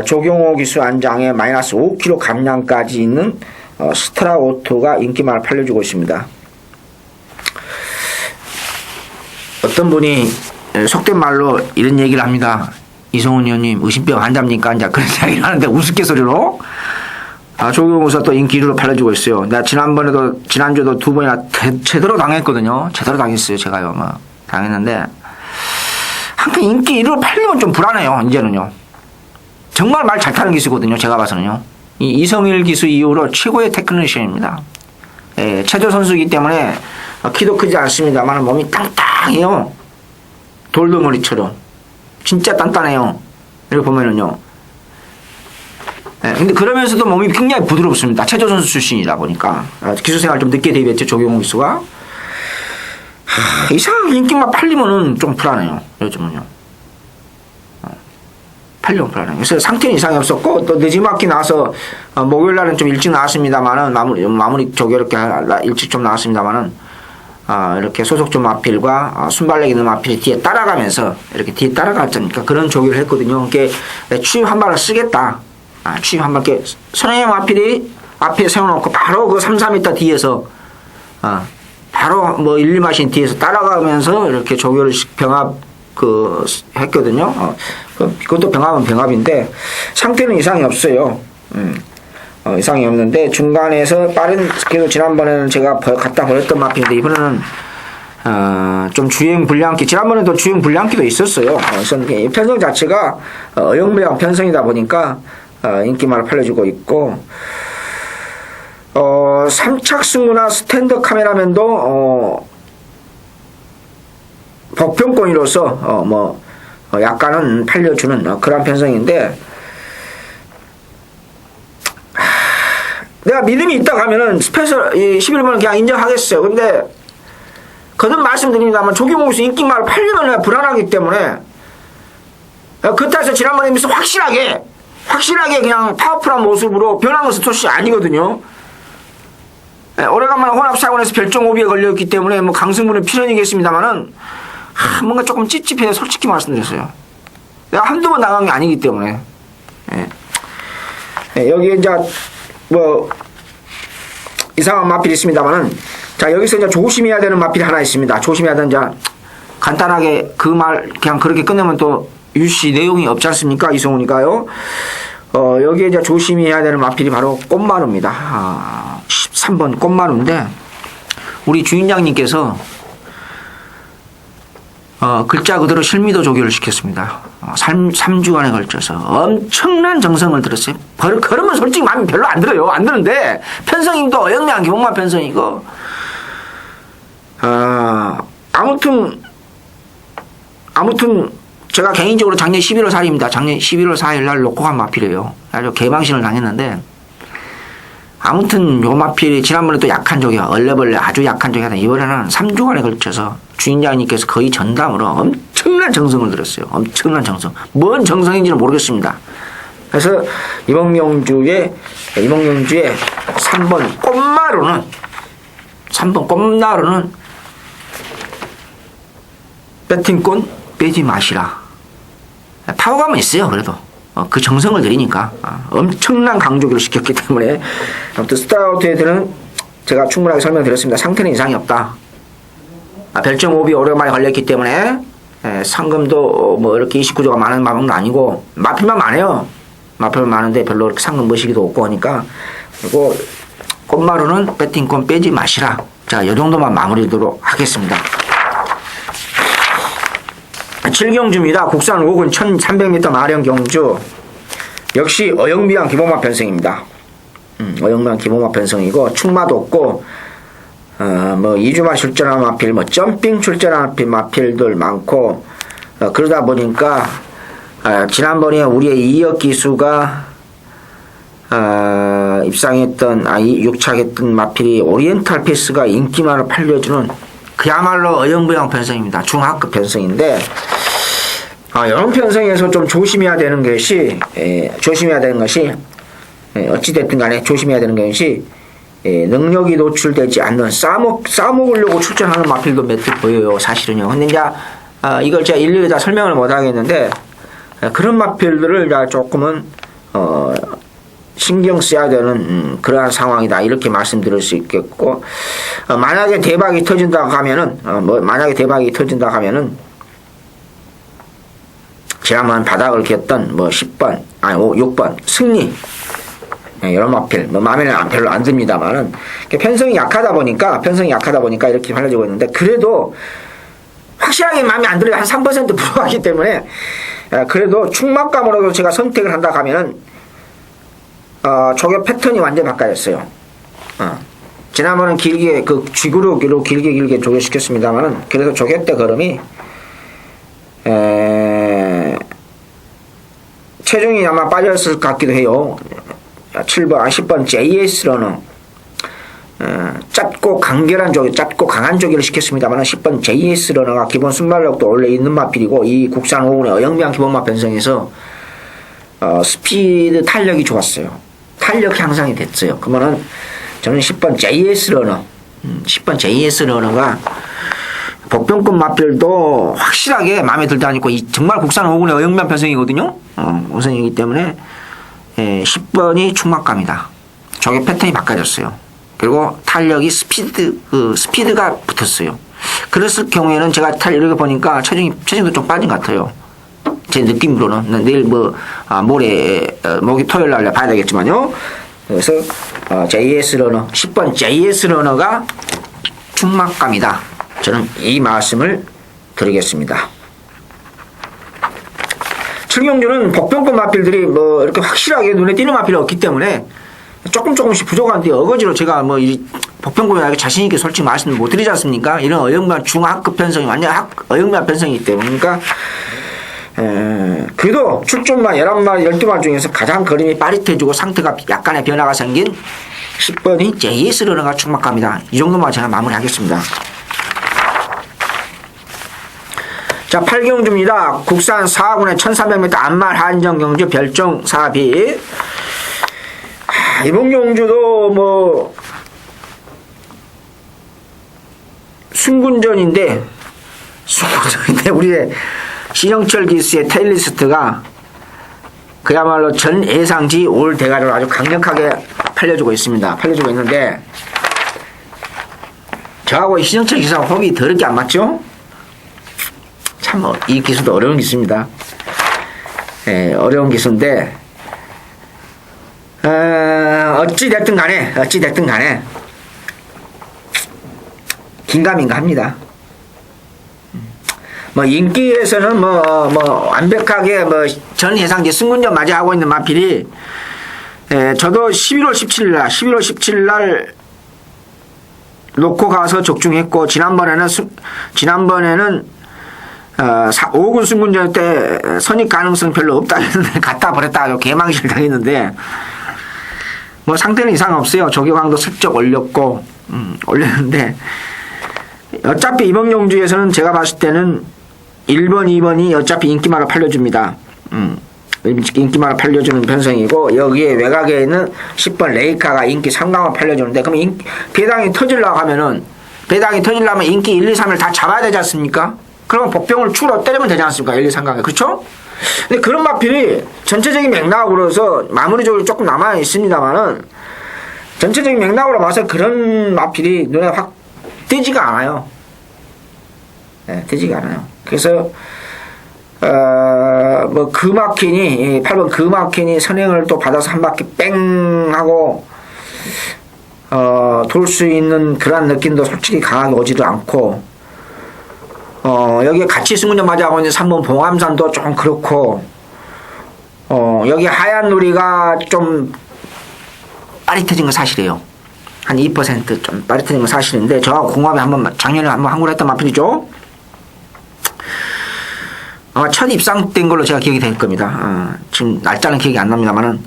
조경호 기수 안장에 마이너스 5kg 감량까지 있는 스트라오토가 인기만을 팔려주고 있습니다. 어떤 분이 속된 말로 이런 얘기를 합니다. 이성훈 의원님 의심병 환자입니까? 이제 그런 이야기를 하는데 우스갯소리로 조경호가 또 인기 1위로 팔려주고 있어요. 내가 지난주도 두 번이나 제대로 당했거든요. 제대로 당했어요. 제가요. 당했는데 한편 인기 1위로 팔리면 좀 불안해요. 이제는요. 정말 말 잘 타는 기수거든요. 제가 봐서는요. 이 이성일 기수 이후로 최고의 테크니션입니다. 체조 선수이기 때문에 키도 크지 않습니다만 몸이 땅땅해요. 돌덩어리처럼. 진짜 단단해요. 이렇게 보면은요. 근데 그러면서도 몸이 굉장히 부드럽습니다. 체조 선수 출신이다 보니까. 기수 생활 좀 늦게 데뷔했죠. 조경호 기수가. 이상하게 인기만 팔리면은 좀 불안해요. 요즘은요. 팔리면 불안해요. 그래서 상태는 이상이 없었고, 또 늦지막히 나와서, 목요일 날은 좀 일찍 나왔습니다만은, 마무리 조교롭게 일찍 좀 나왔습니다만은, 이렇게 소속주 마필과 순발력 있는 마필이 뒤에 따라가면서, 이렇게 뒤에 따라갔지 않습니까? 그런 조교를 했거든요. 그게 추임 한 발을 쓰겠다. 추임 한 발, 이렇게 선행의 마필이 앞에 세워놓고 바로 그 3, 4m 뒤에서, 바로 1, 2마신 뒤에서 따라가면서 이렇게 조교를 병합, 했거든요. 그것도 병합은 병합인데, 상태는 이상이 없어요. 이상이 없는데, 중간에서 그래도 지난번에는 제가 갖다 버렸던 마필인데, 이번에는, 좀 주행 불량기, 지난번에도 주행 불량기도 있었어요. 이 편성 자체가, 어영배양 편성이다 보니까, 인기만을 팔려주고 있고, 3착 승무나 스탠드 카메라맨도, 복병권이로서 약간은 팔려주는 그런 편성인데, 내가 믿음이 있다고 하면은 스페셜 11번을 그냥 인정하겠어요. 근데 거듭 말씀드립니다만 조경호 씨 인기말 팔리면 불안하기 때문에 그때서 지난번에 미서 확실하게 그냥 파워풀한 모습으로 변한 것은 토시 아니거든요. 오래간만에 혼합사건에서 별정 오비에 걸렸기 때문에 강승문의 필연이겠습니다만은 뭔가 조금 찝찝해요. 솔직히 말씀드렸어요. 내가 한두 번 나간 게 아니기 때문에. 여기에 이제 이상한 마필이 있습니다만은, 자, 여기서 이제 조심해야 되는 마필이 하나 있습니다. 조심해야 되는, 자, 간단하게 그 말 그냥 그렇게 끝내면 또 유씨 내용이 없지 않습니까? 이성훈이가요. 여기에 이제 조심해야 되는 마필이 바로 꽃마루입니다. 13번 꽃마루인데, 우리 주인장님께서 글자 그대로 실미도 조교를 시켰습니다. 3주간에 걸쳐서 엄청난 정성을 들었어요. 그러면 솔직히 마음이 별로 안 들어요. 안 드는데, 편성임도 어영매한 기본만 편성이고, 아무튼, 제가 개인적으로 작년 11월 4일입니다. 작년 11월 4일 날 놓고 간 마필이에요. 아주 개방신을 당했는데, 아무튼 요 마필이 지난번에 또 약한 적이야. 얼레벌레 아주 약한 적이 하다. 이번에는 3주간에 걸쳐서 주인장님께서 거의 전담으로 엄청난 정성을 들였어요. 엄청난 정성. 뭔 정성인지는 모르겠습니다. 그래서 이몽룡주의 3번 꽃마루는 배팅권 빼지 마시라. 타워감은 있어요. 그래도 그 정성을 들이니까 엄청난 강조기를 시켰기 때문에, 아무튼 스타우트에는 제가 충분하게 설명드렸습니다. 상태는 이상이 없다. 별점 5비 오랜만에 걸렸기 때문에 상금도 뭐 이렇게 29조가 많은 마방도 아니고, 마필만 많아요. 마필만 많은데 별로 이렇게 상금 머시기도 없고 하니까. 그리고 꽃마루는 배팅권 빼지 마시라. 자, 이 정도만 마무리하도록 하겠습니다. 7경주입니다. 국산 5군 1300m 마령 경주. 역시 어영미한 기본마 편성입니다. 어영미한 기본마 편성이고, 충마도 없고, 뭐 2주만 출전한 마필, 뭐 점핑 출전한 마필들 많고, 그러다 보니까 지난번에 우리의 이혁 기수가 입상했던 마필이 오리엔탈 패스가 인기만을 팔려주는 그야말로 어영부양 편성입니다. 중하급 편성인데, 이런 편성에서 좀 조심해야 되는 것이 어찌됐든 간에 조심해야 되는 것이, 능력이 노출되지 않는 싸먹으려고 출전하는 마필도 몇 개 보여요. 사실은요. 근데 이제 이걸 제가 일일이 다 설명을 못 하겠는데, 그런 마필들을 조금은 신경 써야 되는 그러한 상황이다. 이렇게 말씀드릴 수 있겠고, 만약에 대박이 터진다고 하면은, 지난번 바닥을 겼던 6번 승리, 이런 마필, 마음에는 별로 안 듭니다만은, 편성이 약하다 보니까 이렇게 팔려지고 있는데, 그래도 확실하게 마음에 안 들어요. 한 3% 불어가기 때문에, 그래도 충막감으로도 제가 선택을 한다 하면은, 조교 패턴이 완전히 바뀌었어요. 지난번은 길게, 쥐구로 길게 조교시켰습니다만은, 그래서 조교 때 걸음이, 체중이 아마 빠졌을 것 같기도 해요. 10번 JS 러너. 짧고 강한 조교를 시켰습니다만, 10번 JS 러너가 기본 순발력도 원래 있는 마필이고, 이 국산 5군의 어영미한 기본마 편성에서, 스피드 탄력이 좋았어요. 탄력 향상이 됐어요. 그러면은, 저는 10번 JS 러너가, 복병급 마필도 확실하게 마음에 들지 않고, 정말 국산 5군의 어영미한 편성이거든요. 우선이기 때문에, 10번이 충막감이다. 저게 패턴이 바꿔졌어요. 그리고 탄력이 스피드가 붙었어요. 그랬을 경우에는 제가 이렇게 보니까 체중도 좀 빠진 것 같아요. 제 느낌으로는. 내일 토요일 날 봐야 되겠지만요. 그래서, JS 러너, 10번 JS 러너가 충막감이다. 저는 이 말씀을 드리겠습니다. 7경주는 복병급 마필들이 이렇게 확실하게 눈에 띄는 마필이 없기 때문에 조금씩 부족한데, 어거지로 제가 이 복병급에 자신있게 솔직히 말씀을 못 드리지 않습니까? 이런 어영미한 중하급 편성이 완전 어영미한 편성이기 때문에. 그러니까, 그래도 출전만 11마리, 12마리 중에서 가장 걸음이 빠릿해지고 상태가 약간의 변화가 생긴 10번이 JS 러너가 충막감이다. 이 정도만 제가 마무리하겠습니다. 자, 8경주입니다. 국산 4군의 1300m 안말 한정경주 별정 4비. 이번 경주도 순군전인데 우리의 신영철 기수의 테일리스트가 그야말로 전 예상지 올 대가를 아주 강력하게 팔려주고 있습니다. 팔려주고 있는데, 저하고 신영철 기사가 호흡이 더럽게 안 맞죠? 참, 이 기수도 어려운 기수입니다. 예, 어려운 기수인데, 어찌됐든 간에, 긴가민가 합니다. 뭐, 인기에서는 완벽하게 전 예상지 승군전 맞이하고 있는 마필이, 저도 11월 17일 날 놓고 가서 적중했고, 지난번에는 5군 승군전 때 선입 가능성 별로 없다 했는데 갖다 버렸다 개망실 당했는데 뭐 상태는 이상 없어요. 조교강도 슬쩍 올렸고 올렸는데 어차피 이번 경주에서는 제가 봤을 때는 1번, 2번이 어차피 인기마로 팔려줍니다. 인기마로 팔려주는 편성이고 여기에 외곽에 있는 10번 레이카가 인기 3강으로 팔려주는데 그럼 배당이 터지려면 인기 1, 2, 3을 다 잡아야 되지 않습니까? 그러면 복병을 추로 때리면 되지 않습니까? 1, 2, 3강에. 그렇죠? 근데 그런 마필이 전체적인 맥락으로서 마무리적으로 조금 남아 있습니다만은 전체적인 맥락으로 봐서 그런 마필이 눈에 확 띄지가 않아요. 네, 띄지가 않아요. 그래서 그마킨이 8번 그마킨이 선행을 또 받아서 한 바퀴 뺑 하고 돌 수 있는 그런 느낌도 솔직히 강하게 오지도 않고 여기에 같이 승군전 맞이하고 있는 3번 봉암산도 좀 그렇고, 여기 하얀 누리가 좀 빠릿해진 건 사실이에요. 한 2% 좀 빠릿해진 건 사실인데, 저하고 공합에 작년에 한번 항구를 했던 마필이죠. 아마 첫 입상된 걸로 제가 기억이 될 겁니다. 지금 날짜는 기억이 안 납니다만은.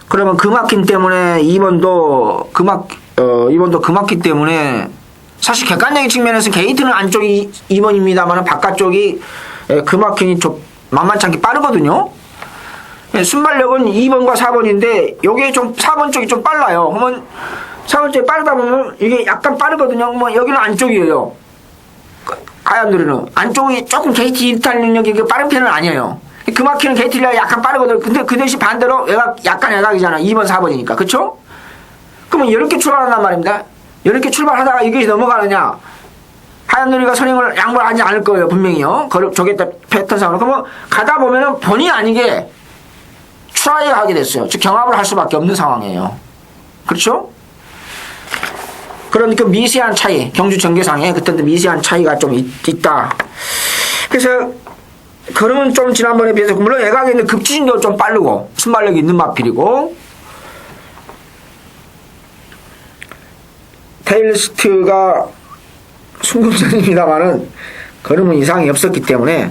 그러면 그 막힌 때문에 이번도 그 막힌 때문에 사실 객관적인 측면에서 게이트는 안쪽이 2번입니다만 바깥쪽이 그마킨이 좀 만만치 않게 빠르거든요. 순발력은 2번과 4번인데 여기에 좀 4번 쪽이 좀 빨라요. 그러면 4번 쪽이 빠르다 보면 이게 약간 빠르거든요. 뭐 여기는 안쪽이에요. 하얀 누리는 안쪽이 조금 게이트 일탈 능력이 빠른 편은 아니에요. 그마킨은 게이트가 약간 빠르거든요. 근데 그 대신 반대로 약간 외곽이잖아. 2번, 4번이니까. 그쵸? 그러면 이렇게 출발한단 말입니다. 이렇게 출발하다가 이것이 넘어가느냐? 하얀 누리가 선행을 양보하지 않을 거예요, 분명히요. 저게 패턴상으로. 그러면 가다 보면은 본의 아니게 트라이를 하게 됐어요. 즉, 경합을 할 수밖에 없는 상황이에요. 그렇죠? 그런 그 미세한 차이, 경주 전개상에 그때 미세한 차이가 좀 있다. 그래서, 그러면 좀 지난번에 비해서, 물론 외곽에 있는 급추진도 좀 빠르고, 순발력이 있는 마필이고, 테일리스트가 순금전입니다만은 걸음은 이상이 없었기 때문에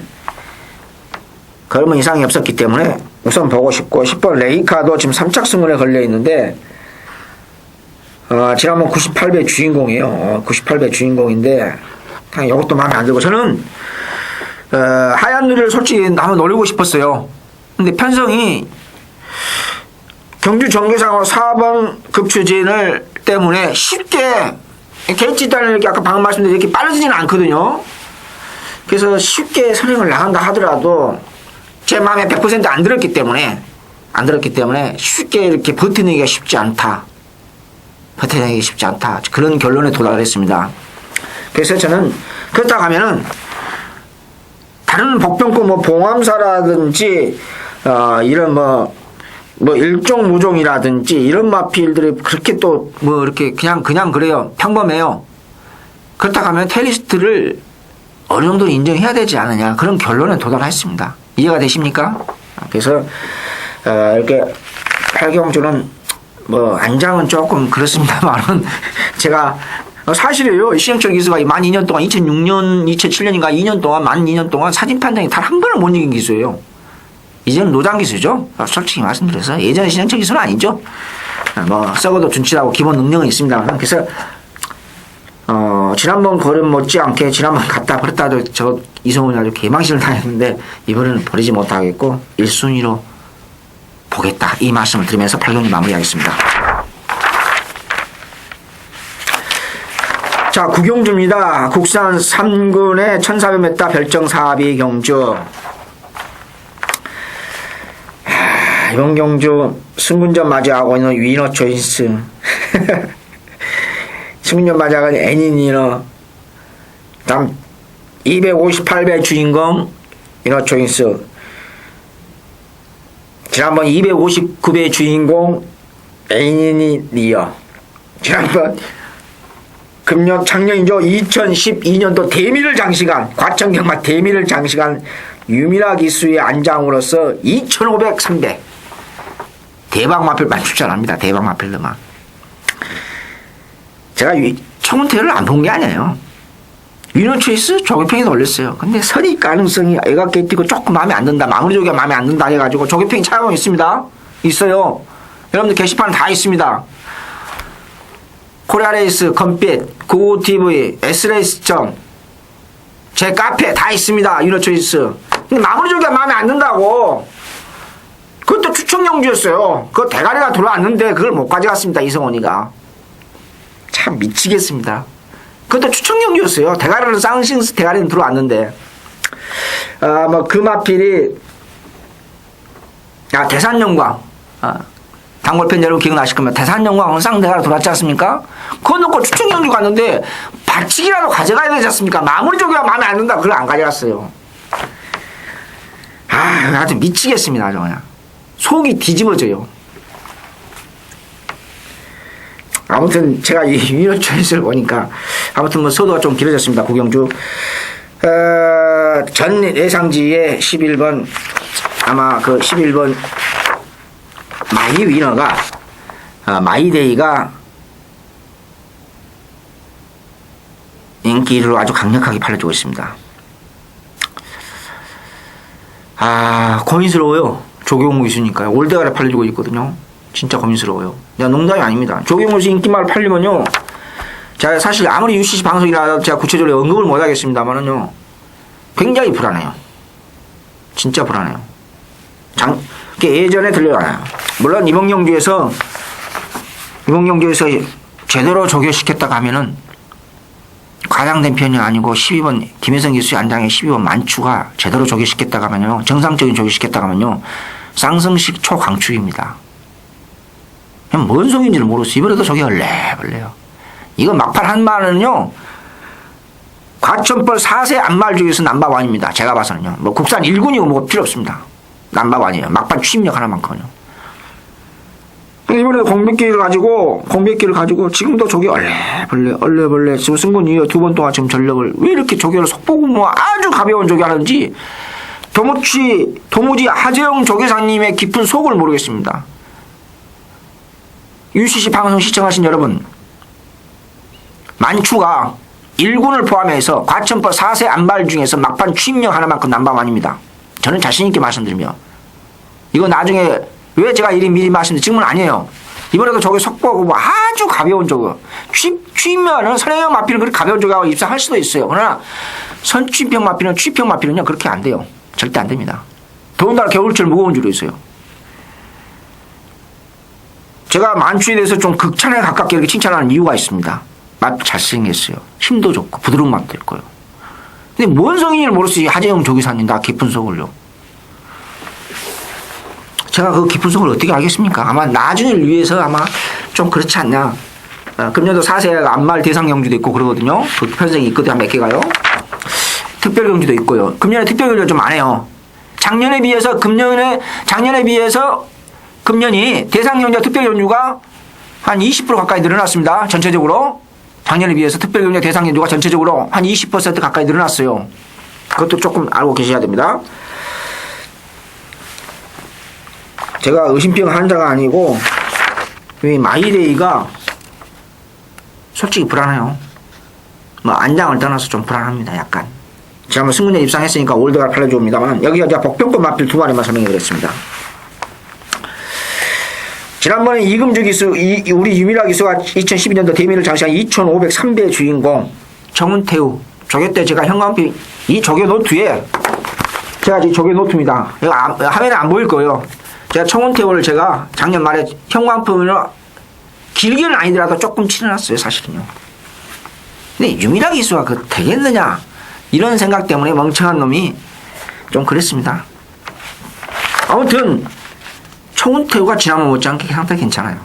우선 보고 싶고 10번 레이카도 지금 3착 승문에 걸려 있는데 지난번 98배 주인공이에요. 98배 주인공인데 이것도 마음에 안 들고 저는 하얀 누리를 솔직히 한번 노리고 싶었어요. 근데 편성이 경주 전개상으로 4번 급추진을 때문에 쉽게 게이트단을 이렇게 아까 방금 말씀드린 이렇게 빠르지는 않거든요. 그래서 쉽게 선행을 나간다 하더라도 제 마음에 100% 안 들었기 때문에 쉽게 이렇게 버티기가 쉽지 않다. 그런 결론에 도달을 했습니다. 그래서 저는 그렇다고 하면은 다른 복병급 봉암사라든지 이런 일종 무종이라든지 이런 마필들이 그렇게 또 이렇게 그냥 그래요. 평범해요. 그렇다고 하면 테일리스트를 어느 정도 인정해야 되지 않느냐. 그런 결론에 도달했습니다. 이해가 되십니까? 그래서 이렇게 팔경주는 안장은 조금 그렇습니다만은 제가 사실이에요. 신영철 기수가 만 2년 동안 2006년, 2007년인가 2년 동안 만 2년 동안 사진 판정이 단 한 번을 못 이긴 기수예요. 이제는 노장 기수죠. 솔직히 말씀드려서 예전에 신영철 기수는 아니죠. 썩어도 준치라고 기본 능력은 있습니다만 그래서 지난번 걸음 못지않게 지난번 갔다 버렸다도 저 이성훈이 아주 개망신을 당했는데 이번에는 버리지 못하겠고 1순위로 보겠다 이 말씀을 드리면서 8경기 마무리하겠습니다. 자, 구경주입니다. 국산 3군의 1400m 별정 4비 경주. 이번 경주 승군전 맞이하고 있는 위너 초이스 승민년 마작은 애니니너. 다음 258배 주인공 이너초인스. 지난번 259배 주인공 애니니어. 지난번 작년이죠. 2012년도 대미를 장식한 과천경마 대미를 장식한 유미라 기수의 안장으로서 2503배 대박 마필만 추천합니다. 대박 마필러만. 제가 청운태를 안 본 게 아니에요. 위너초이스 조교평에도 올렸어요. 근데 선입 가능성이 애가 깨뜨고 조금 마음에 안 든다. 마무리 조기가 마음에 안 든다 해가지고 조교평이 촬영 있습니다. 있어요. 여러분들 게시판 다 있습니다. 코리아레이스, 건빛, 구TV, S레이스점, 제 카페 다 있습니다. 위너초이스. 근데 마무리 조기가 마음에 안 든다고. 그것도 추천용주였어요. 그거 대가리가 들어왔는데 그걸 못 가져갔습니다. 이성원이가. 참 미치겠습니다. 그것도 추천용주였어요. 대가리는 쌍싱스 대가리는 들어왔는데. 뭐 그 마필이 대산영광. 단골팬 여러분 기억나실 겁니다. 대산영광은 쌍대가리 들어왔지 않습니까? 그거 놓고 추천용주 갔는데 받치기라도 가져가야 되지 않습니까? 마무리 조기가 마음에 안 든다. 그걸 안 가져갔어요. 아주 미치겠습니다. 아주 그냥. 속이 뒤집어져요. 아무튼 제가 이 위너초이스를 보니까 아무튼 뭐 서도가 좀 길어졌습니다. 구경주. 전 예상지의 11번 아마 그 11번 마이 위너가 마이데이가 인기를 아주 강력하게 팔려주고 있습니다. 고민스러워요. 조경호 기수니까요. 올드가를 팔려주고 있거든요. 진짜 고민스러워요. 농담이 아닙니다. 조경호 기수 인기말 팔리면요. 제가 사실 아무리 UCC 방송이라 제가 구체적으로 언급을 못 하겠습니다만은요. 굉장히 불안해요. 진짜 불안해요. 예전에 들려와요. 물론 이봉영주에서 제대로 조교시켰다가 하면은 과장된 편이 아니고 12번 김혜성 기수의 안장에 12번 만추가 제대로 조교시켰다가 하면요. 정상적인 조교시켰다가 하면요. 쌍성식 초광축입니다. 뭔 속인지를 모르겠어요. 이번에도 저게 얼레벌레요. 이거 막판 한마는요. 과천벌 4세 안말 중에서 넘버원입니다. 제가 봐서는요. 뭐 국산 1군이고 뭐가 필요 없습니다. 넘버원이에요. 막판 추임력 하나만큼은요. 이번에도 공백기를 가지고 지금도 저게 얼레벌레 지금 승군 이후 2번 동안 지금 전력을 왜 이렇게 조교를 속보고 뭐 아주 가벼운 조교 하는지 도무지 하재영 조교사님의 깊은 속을 모르겠습니다. UCC 방송 시청하신 여러분, 만추가 1군을 포함해서 과천법 4세 안발 중에서 막판 취임력 하나만큼 넘버원입니다. 저는 자신있게 말씀드리며 이거 나중에 왜 제가 미리 말씀드리면 지금은 아니에요. 이번에도 저게 속보고 뭐 아주 가벼운 조교. 취임면은 선행형 마피는 그렇게 가벼운 조교하고 입사할 수도 있어요. 그러나 선취평 마피는 취평 마피는요 그렇게 안 돼요. 절대 안 됩니다. 더군다나 겨울철 무거운 줄로 있어요. 제가 만추에 대해서 좀 극찬에 가깝게 이렇게 칭찬하는 이유가 있습니다. 맛 잘생겼어요. 힘도 좋고 부드러운 맛도 있고요. 근데 뭔 성인지를 모르겠어요. 하재영 조교사님 나 깊은 속을요. 제가 그 깊은 속을 어떻게 알겠습니까? 아마 나중을 위해서 아마 좀 그렇지 않냐. 금년도 4세가 안말 대상 경주도 있고 그러거든요. 그 편성이 있거든요. 몇 개가요. 특별 경주도 있고요. 금년에 특별 경주는 좀 안 해요. 작년에 비해서 금년이 대상 경주와 특별 경주가 한 20% 가까이 늘어났습니다. 전체적으로. 작년에 비해서 특별 경주 대상 경주가 전체적으로 한 20% 가까이 늘어났어요. 그것도 조금 알고 계셔야 됩니다. 제가 의심병 환자가 아니고 이 마이데이가 솔직히 불안해요. 뭐 안장을 떠나서 좀 불안합니다. 약간. 제가 뭐 승군에 입상했으니까 올드가 팔려줍니다만 여기가 제가 복병권 마필 2마리만 설명해 드렸습니다. 지난번에 이금주 기수, 우리 유미라 기수가 2012년도 대미를 장식한 2503배 주인공 정은태우 조교 때 제가 현관필 이 조교 노트에 제가 이 조교 노트입니다. 화면에 안 보일 거예요. 제가 청운태우를 제가 작년 말에 현관품으로 길게는 아니더라도 조금 칠해놨어요. 사실은요. 근데 유미라 기수가 그 되겠느냐 이런 생각 때문에 멍청한 놈이 좀 그랬습니다. 아무튼 청운태우가 지난번 못지않게 상당히 괜찮아요.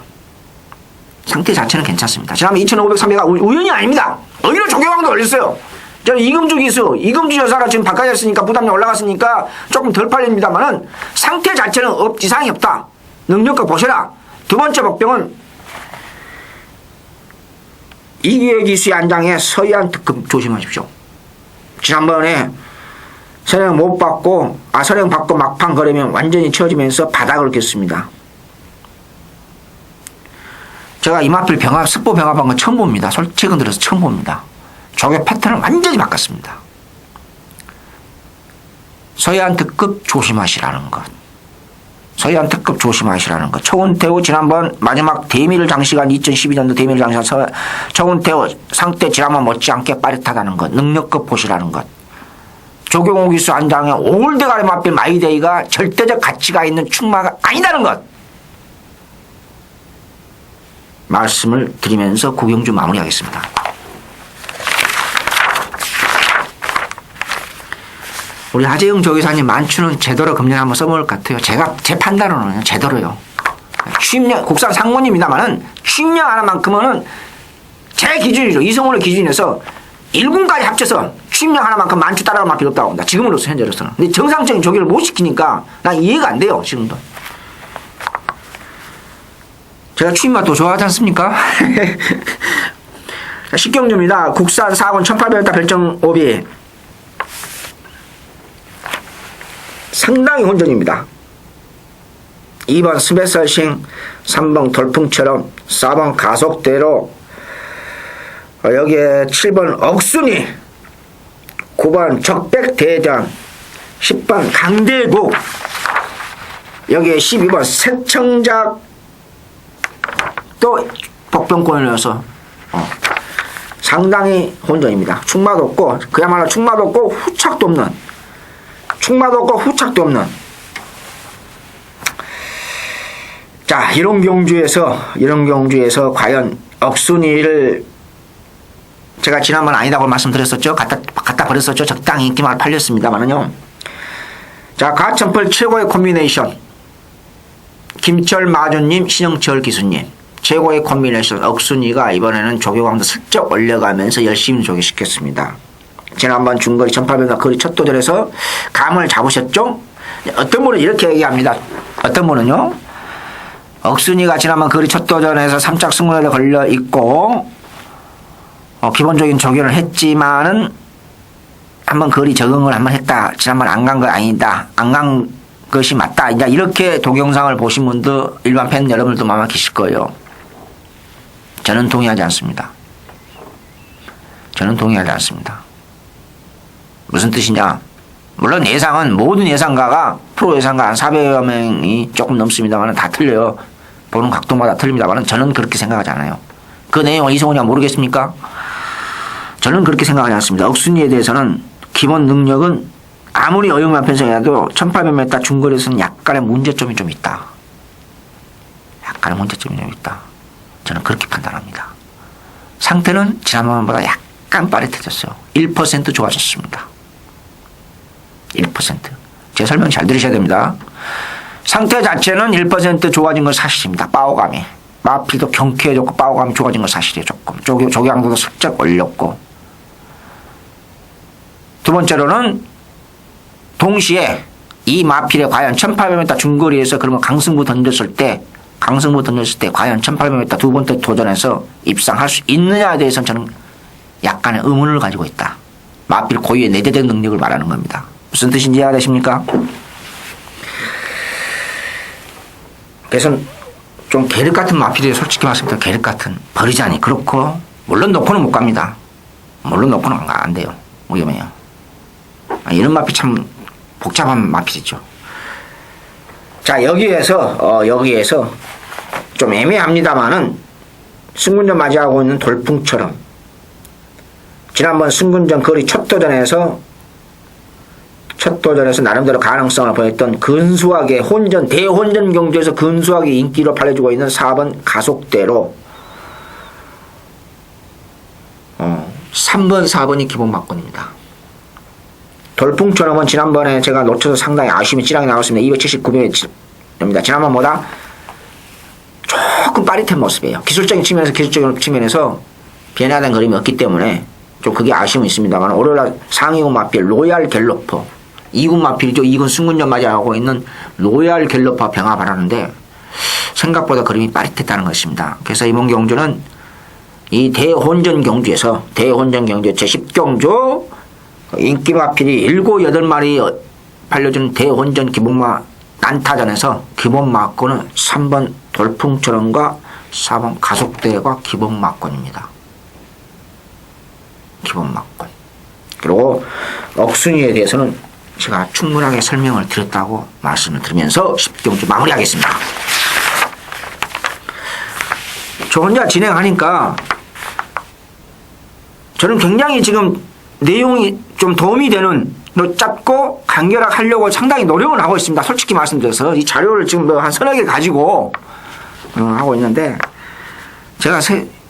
상태 자체는 괜찮습니다. 지난번 2,500, 300가 우연이 아닙니다. 오히려 조경왕도 올렸어요. 저는 이금주 기수, 이금주 여사가 지금 바꿔졌으니까 부담이 올라갔으니까 조금 덜 팔립니다만은 상태 자체는 지상이 없다. 능력껏 보셔라. 두 번째 복병은 이기회 기수의 안장에 서해안 특급 조심하십시오. 지난번에 선행 못 받고 선행 받고 막판 걸으면 완전히 채워지면서 바닥을 꼈습니다. 제가 이마필 병합, 습보 병합한 건 처음 봅니다. 최근 들어서 처음 봅니다. 조교 패턴을 완전히 바꿨습니다. 서해안 특급 조심하시라는 것. 서해안 특급 조심하시라는 것. 초은태우 지난번 마지막 대미를 장식한 2012년도 대미를 장식한 초은태우 상태 지난번 못지않게 빠릿하다는 것. 능력급 보시라는 것. 조경호 기수 안장의 올대가리 맞빌 마이데이가 절대적 가치가 있는 충마가 아니다는 것. 말씀을 드리면서 구경주 마무리하겠습니다. 우리 하재영 조교사님 만추는 제대로 금년 한번 써먹을 것 같아요. 제 판단으로는 제대로요. 취임령, 국산 상무님이다마는 취임령 하나만큼은 제 기준이죠. 이성훈의 기준에서 1군까지 합쳐서 취임령 하나만큼 만추 따라갈 맛 필요 없다고 합니다. 지금으로서, 현재로서는. 근데 정상적인 조교를 못 시키니까 난 이해가 안 돼요, 지금도. 제가 취임맛 더 좋아하지 않습니까? 식경주입니다. 국산 4군 1800m 별정 오비. 상당히 혼전입니다. 2번 스페셜싱, 3번 돌풍처럼, 4번 가속대로, 여기에 7번 억순이, 9번 적백대전, 10번 강대국, 여기에 12번 색청작, 또 복병권이어서 상당히 혼전입니다. 충마도 없고, 그야말로 충마도 없고 후착도 없는, 충마도 없고 후착도 없는. 자, 이런 경주에서 과연 억순이를 제가 지난번 아니다고 말씀드렸었죠. 갖다 버렸었죠. 적당히 인기만 팔렸습니다만은요. 자, 가천펄 최고의 콤비네이션. 김철 마주님, 신영철 기수님. 최고의 콤비네이션 억순이가 이번에는 조교광도 슬쩍 올려가면서 열심히 조교시켰습니다. 지난번 중거리 1800m 거리 첫 도전에서 감을 잡으셨죠? 어떤 분은 이렇게 얘기합니다. 어떤 분은요. 억순이가 지난번 거리 첫 도전에서 3착 승무원에 걸려 있고 기본적인 조교를 했지만은 한번 거리 적응을 한번 했다. 지난번 안 간 거 아니다. 안 간 것이 맞다. 이제 이렇게 동영상을 보신 분도 일반 팬 여러분들도 아마 계실 거예요. 저는 동의하지 않습니다. 저는 동의하지 않습니다. 무슨 뜻이냐? 물론 예상은 모든 예상가가 프로 예상가 한 400여 명이 조금 넘습니다만 다 틀려요. 보는 각도마다 틀립니다만 저는 그렇게 생각하지 않아요. 그 내용을 이성훈이가 모르겠습니까? 저는 그렇게 생각하지 않습니다. 억순이에 대해서는 기본 능력은 아무리 어영만 편성이라도 1800m 중거리에서는 약간의 문제점이 좀 있다. 약간의 문제점이 좀 있다. 저는 그렇게 판단합니다. 상태는 지난번보다 약간 빠릿해졌어요. 1% 좋아졌습니다. 1%. 제 설명 잘 들으셔야 됩니다. 상태 자체는 1% 좋아진 건 사실입니다. 파워감이. 마피도 경쾌해졌고 파워감이 좋아진 건 사실이에요. 조금. 조경도도 슬쩍 올렸고. 두 번째로는 동시에 이 마필에 과연 1800m 중거리에서 그러면 강승부 던졌을 때 과연 1800m 두 번째 도전에서 입상할 수 있느냐에 대해서는 저는 약간의 의문을 가지고 있다. 마필 고유의 내재적 능력을 말하는 겁니다. 무슨 뜻인지 이해가 되십니까? 그래서 좀 계륵 같은 마필이에요. 솔직히 말씀드리면 계륵 같은 버리자니 그렇고 물론 놓고는 못 갑니다. 물론 놓고는 안 돼요. 위험해요. 이런 마필 참 복잡한 마필이죠. 자, 여기에서 좀 애매합니다만은 승군전 맞이하고 있는 돌풍처럼 지난번 승군전 거리 첫 도전에서 나름대로 가능성을 보였던 근수하게 대혼전 경주에서 근수하게 인기로 팔려주고 있는 4번 가속대로 3번, 4번이 기본 막권입니다. 돌풍처럼은 지난번에 제가 놓쳐서 상당히 아쉬움이 찌랑이 나왔습니다. 279명입니다. 지난번보다 조금 빠릿한 모습이에요. 기술적인 측면에서 변화된 그림이 없기 때문에 좀 그게 아쉬움이 있습니다만 오로라 상위군 마필 로얄 갤러퍼 2군 마필이죠. 2군 승군전 맞이하고 있는 로얄 갤러퍼 병합을 하는데 생각보다 그림이 빠릿했다는 것입니다. 그래서 이번 경주는 이 대혼전 경주에서 제10경주 인기 마필이 7, 8마리 팔려주는 대혼전 기본마 난타전에서 기본 막권은 3번 돌풍처럼과 4번 가속대와 기본 막권입니다. 기본 막권. 그리고 억순위에 대해서는 제가 충분하게 설명을 드렸다고 말씀을 드리면서 10경주 마무리하겠습니다. 저 혼자 진행하니까 저는 굉장히 지금 내용이 좀 도움이 되는 짧고 간결하게 하려고 상당히 노력을 하고 있습니다. 솔직히 말씀드려서 이 자료를 지금 한 서너 개 가지고 하고 있는데 제가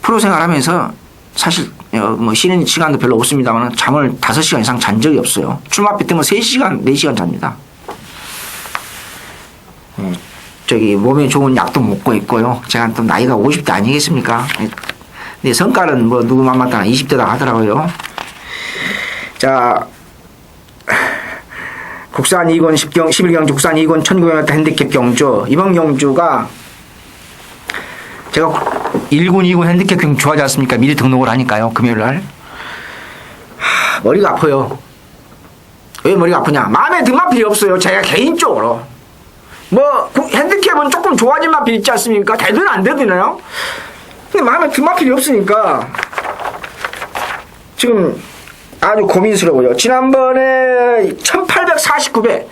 프로 생활하면서 사실 뭐 쉬는 시간도 별로 없습니다만 잠을 5시간 이상 잔 적이 없어요. 출마비 때문에 3시간, 4시간 잡니다. 저기 몸에 좋은 약도 먹고 있고요. 제가 또 나이가 50대 아니겠습니까? 근데 성깔은 뭐 누구 맘마다 20대다 하더라고요. 자, 국산 2군 11경주 국산 2군 1900m 핸디캡 경주 이번 경주가 제가 1군 2군 핸디캡 경주 좋아하지 않습니까? 미리 등록을 하니까요. 금요일날 머리가 아파요. 왜 머리가 아프냐? 마음에 든 마필이 없어요. 제가 개인적으로 뭐 핸디캡은 조금 좋아진 마필 있지 않습니까? 되든 안 되드나요? 근데 마음에 든 마필이 없으니까 지금 아주 고민스러워요. 지난번에 1849에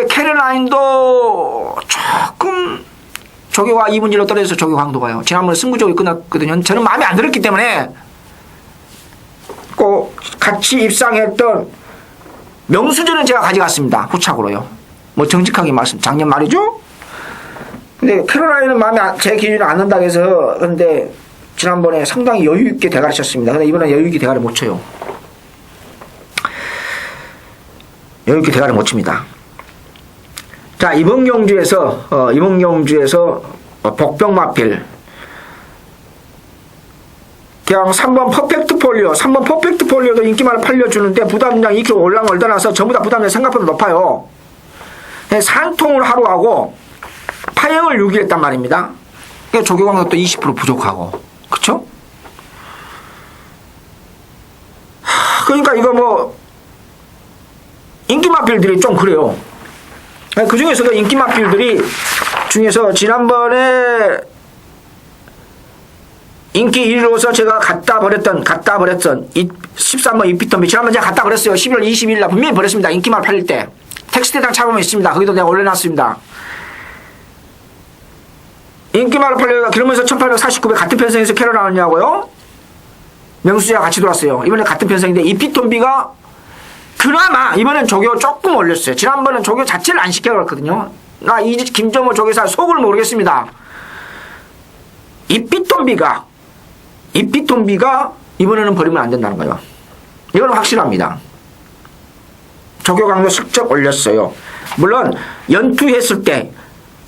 캐롤라인도 조금 조교가 2분지로 떨어져서 조교 강도 가요. 지난번에 승부조교 끝났거든요. 저는 마음에 안 들었기 때문에 꼭 같이 입상했던 명수전은 제가 가져갔습니다. 후착으로요. 뭐 정직하게 작년 말이죠. 근데 캐롤라인은 제 기준에 안 난다고 해서 근데 지난번에 상당히 여유있게 대가리 쳤습니다. 근데 이번엔 여유있게 대가리 못 쳐요. 여유있게 대가리 못 칩니다. 자, 이번 경주에서 복병마필 그냥 3번 퍼펙트 폴리오도 인기만을 팔려주는데 부담량 2kg 올라가 나서 전부 다 부담량이 생각보다 높아요. 산통을 하루 하고 파형을 6일 했단 말입니다. 그러니까 조교강도 또 20% 부족하고 그쵸? 그러니까 이거 뭐 인기 마필들이 좀 그래요. 그 중에서도 인기 마필들이 중에서 지난번에 인기 1위로서 제가 갖다 버렸던 13번 이피터미 지난번에 제가 갖다 버렸어요. 11월 20일 날 분명히 버렸습니다. 인기만 팔릴 때 텍스트대장 차보면 있습니다. 거기도 내가 올려놨습니다. 인기말을 팔려가 그러면서 1849에 같은 편성에서 캐롤 나왔냐고요? 명수제가 같이 돌았어요. 이번에 같은 편성인데 이피톤비가 그나마 이번엔 조교 조금 올렸어요. 지난번엔 조교 자체를 안 시켜버렸거든요. 나 김정호 조교사 속을 모르겠습니다. 이피톤비가 이번에는 버리면 안 된다는 거예요. 이건 확실합니다. 조교 강도 슬쩍 올렸어요. 물론 연투했을 때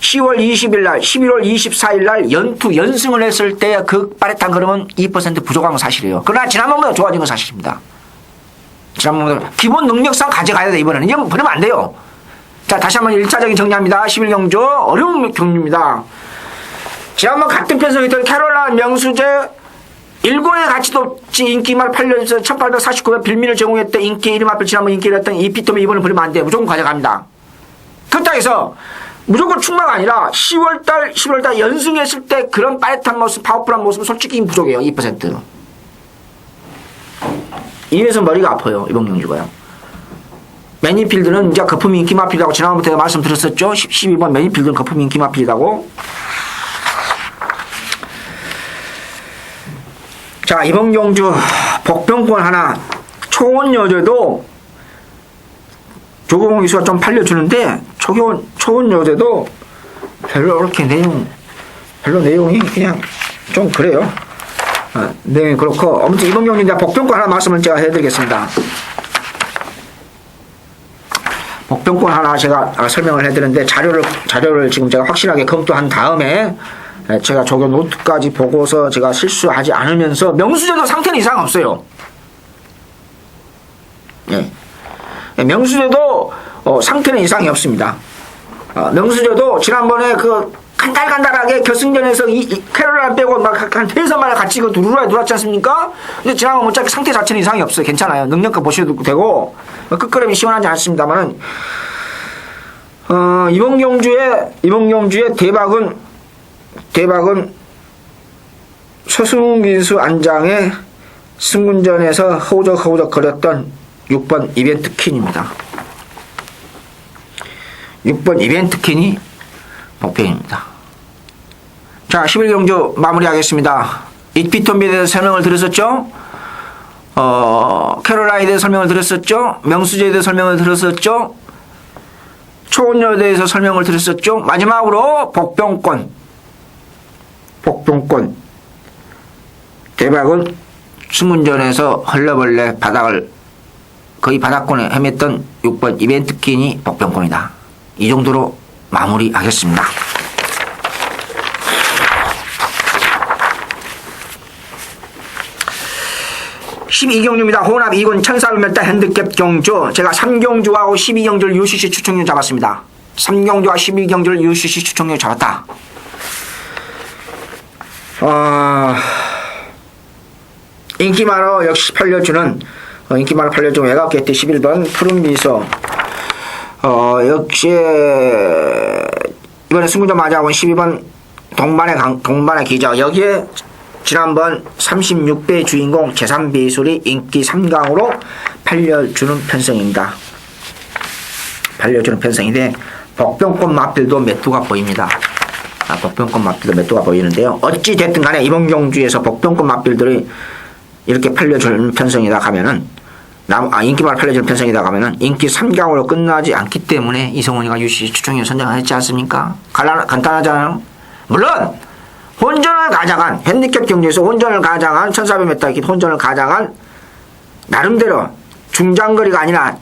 10월 20일 날, 11월 24일 날 연승을 했을 때 그 빠릿한 걸음은 2% 부족한 건 사실이에요. 그러나 지난번보다 좋아진 건 사실입니다. 지난번보다 기본 능력상 가져가야 돼. 이번에는 이건 버리면 안 돼요. 자, 다시 한번 1차적인 정리합니다. 11경주 어려운 경주입니다. 지난번 같은 편성이던 캐롤라인 명수제 1군에 같이 높지 인기말 팔려서 1849에 빌미를 제공했던 인기 1위 앞을 지난번 인기를 했던 이피톰이 이번에 버리면 안 돼요. 무조건 가져갑니다. 그렇다고 해서 무조건 충마가 아니라 11월달 연승했을 때 그런 빠릿한 모습, 파워풀한 모습은 솔직히 부족해요. 2%. 이래서 머리가 아파요. 이번 경주가요. 매니필드는 이제 거품 인기 마필이라고 지난번부터 제가 말씀드렸었죠. 12번 매니필드는 거품 인기 마필이라고. 자, 이번 경주 복병권 하나 초원 여제도 조공 기수가 좀 팔려주는데 초원 여제도 별로 그렇게 내용이 그냥 좀 그래요. 내용이 그렇고 아무튼 이번 경주 이제 복병권 하나 말씀을 제가 해드리겠습니다. 복병권 하나 제가 설명을 해드렸는데 자료를 지금 제가 확실하게 검토한 다음에 제가 적용 노트까지 보고서 제가 실수하지 않으면서 명수제도 상태는 이상 없어요. 예. 명수제도 상태는 이상이 없습니다. 명수제도 지난번에 그 간달간달하게 결승전에서 캐롤라인 빼고 막 한 대여섯 마리 같이 그 두루라에 들어왔지 않습니까? 근데 지난번 어차피 상태 자체는 이상이 없어요. 괜찮아요. 능력껏 보셔도 되고 끝걸음이 시원하지 않습니다만은 이번 경주의 대박은 서승훈 기수 안장의 승군전에서 허우적 거렸던 6번 이벤트 퀸입니다. 6번 이벤트 퀸이 복병입니다. 자, 11경주 마무리하겠습니다. 이피톤비에 대해서 설명을 드렸었죠? 캐롤라인에 대해서 설명을 드렸었죠? 명수제에 대해서 설명을 드렸었죠? 초원료에 대해서 설명을 드렸었죠? 마지막으로 복병권. 대박은 승문전에서 헐레벌레 거의 바닥권에 헤맸던 6번 이벤트 퀸이 복병권이다. 이 정도로 마무리하겠습니다. (12경주입니다) 혼합 2군 1400m 핸디캡 경주. 제가 3경주하고 12경주를 UCC 추천료 잡았습니다. 3경주와 12경주를 UCC 추천료 잡았다. 인기마로 역시 팔려주는 인기마로 팔려주는 외곽게트 11번 푸른미소. 역시 이번에 승부전 맞아온 12번 동반의 기적. 여기에 지난번 36배 주인공 제3비술이 인기 3강으로 팔려주는 편성입니다. 팔려주는 편성인데 복병권 마필도 매투가 보입니다. 복병권 마필도 매투가 보이는데요. 어찌 됐든 간에 이번 경주에서 복병권 마필들이 이렇게 팔려주는 편성이다 가면은 인기만 팔려주는 편성이다 가면은 인기 3강으로 끝나지 않기 때문에 이성훈이가 UCC 추천위원 선정을 했지 않습니까? 간단하잖아요. 물론 혼전을 가장한 핸디캡 경주에서 혼전을 가장한 1400m 혼전을 가장한 나름대로 중장거리가 아니라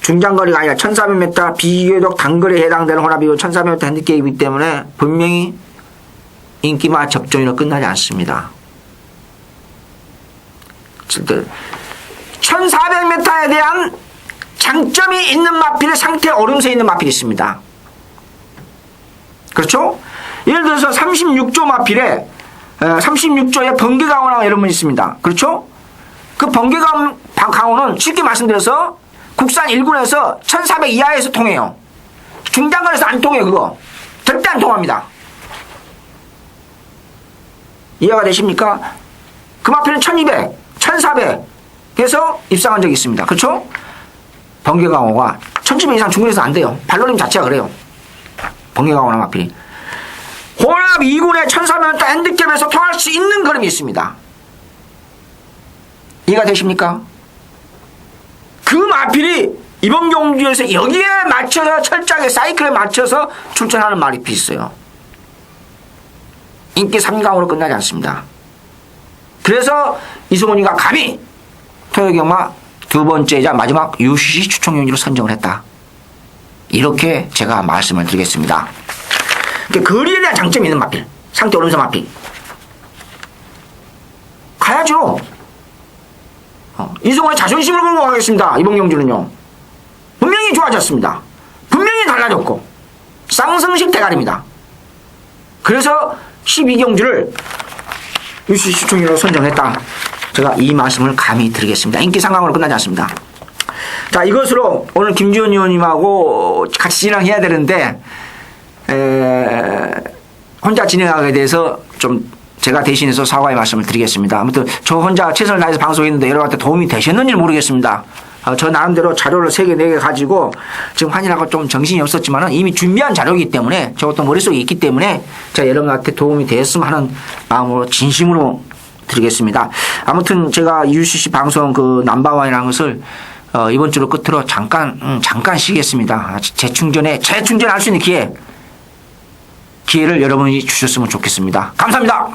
1400m 비교적 단거리에 해당되는 혼합이고 1400m 핸디캡이기 때문에 분명히 인기마 접종으로 끝나지 않습니다. 1400m에 대한 장점이 있는 마필의 상태 오름세에 있는 마필이 있습니다. 그렇죠? 예를 들어서 36조 마필에 36조의 번개강호랑 이런 분이 있습니다. 그렇죠? 그 번개강호는 쉽게 말씀드려서 국산 1군에서 1400 이하에서 통해요. 중장거리에서 안 통해요. 그거 절대 안 통합니다. 이해가 되십니까? 그 마필은 1200 1400에서 입상한 적이 있습니다. 그렇죠? 번개강호가 1700 이상 중근에서 안 돼요. 발놀림 자체가 그래요. 번개강호나 마필이 혼합 2군의 1400m 핸디캡에서 통할 수 있는 그림이 있습니다. 이해가 되십니까? 그 마필이 이번 경주에서 여기에 맞춰서 철저하게 사이클에 맞춰서 출전하는 마필이 있어요. 인기 3강으로 끝나지 않습니다. 그래서 이승훈이가 감히 토요경마 두 번째이자 마지막 UCC 추천용지로 선정을 했다. 이렇게 제가 말씀을 드리겠습니다. 거리에 대한 장점이 있는 마필, 상태 오른손 마필 가야죠. 이승훈의 자존심을 걸고 가겠습니다. 이번 경주는요 분명히 좋아졌습니다. 분명히 달라졌고 쌍성식 대가리입니다. 그래서 12경주를 UCC 추천위로 선정했다. 제가 이 말씀을 감히 드리겠습니다. 인기 상강으로 끝나지 않습니다. 자, 이것으로 오늘 김주현 의원님하고 같이 진행해야 되는데 혼자 진행하게 돼서 좀 제가 대신해서 사과의 말씀을 드리겠습니다. 아무튼 저 혼자 최선을 다해서 방송했는데 여러분한테 도움이 되셨는지 모르겠습니다. 저 나름대로 자료를 3개, 4개 가지고 지금 환인하고 좀 정신이 없었지만 이미 준비한 자료이기 때문에 저것도 머릿속에 있기 때문에 제가 여러분한테 도움이 되었으면 하는 마음으로 진심으로 드리겠습니다. 아무튼 제가 UCC 방송 그 넘버원이라는 것을 이번 주로 끝으로 잠깐 쉬겠습니다. 재충전할 수 있는 기회를 여러분이 주셨으면 좋겠습니다. 감사합니다.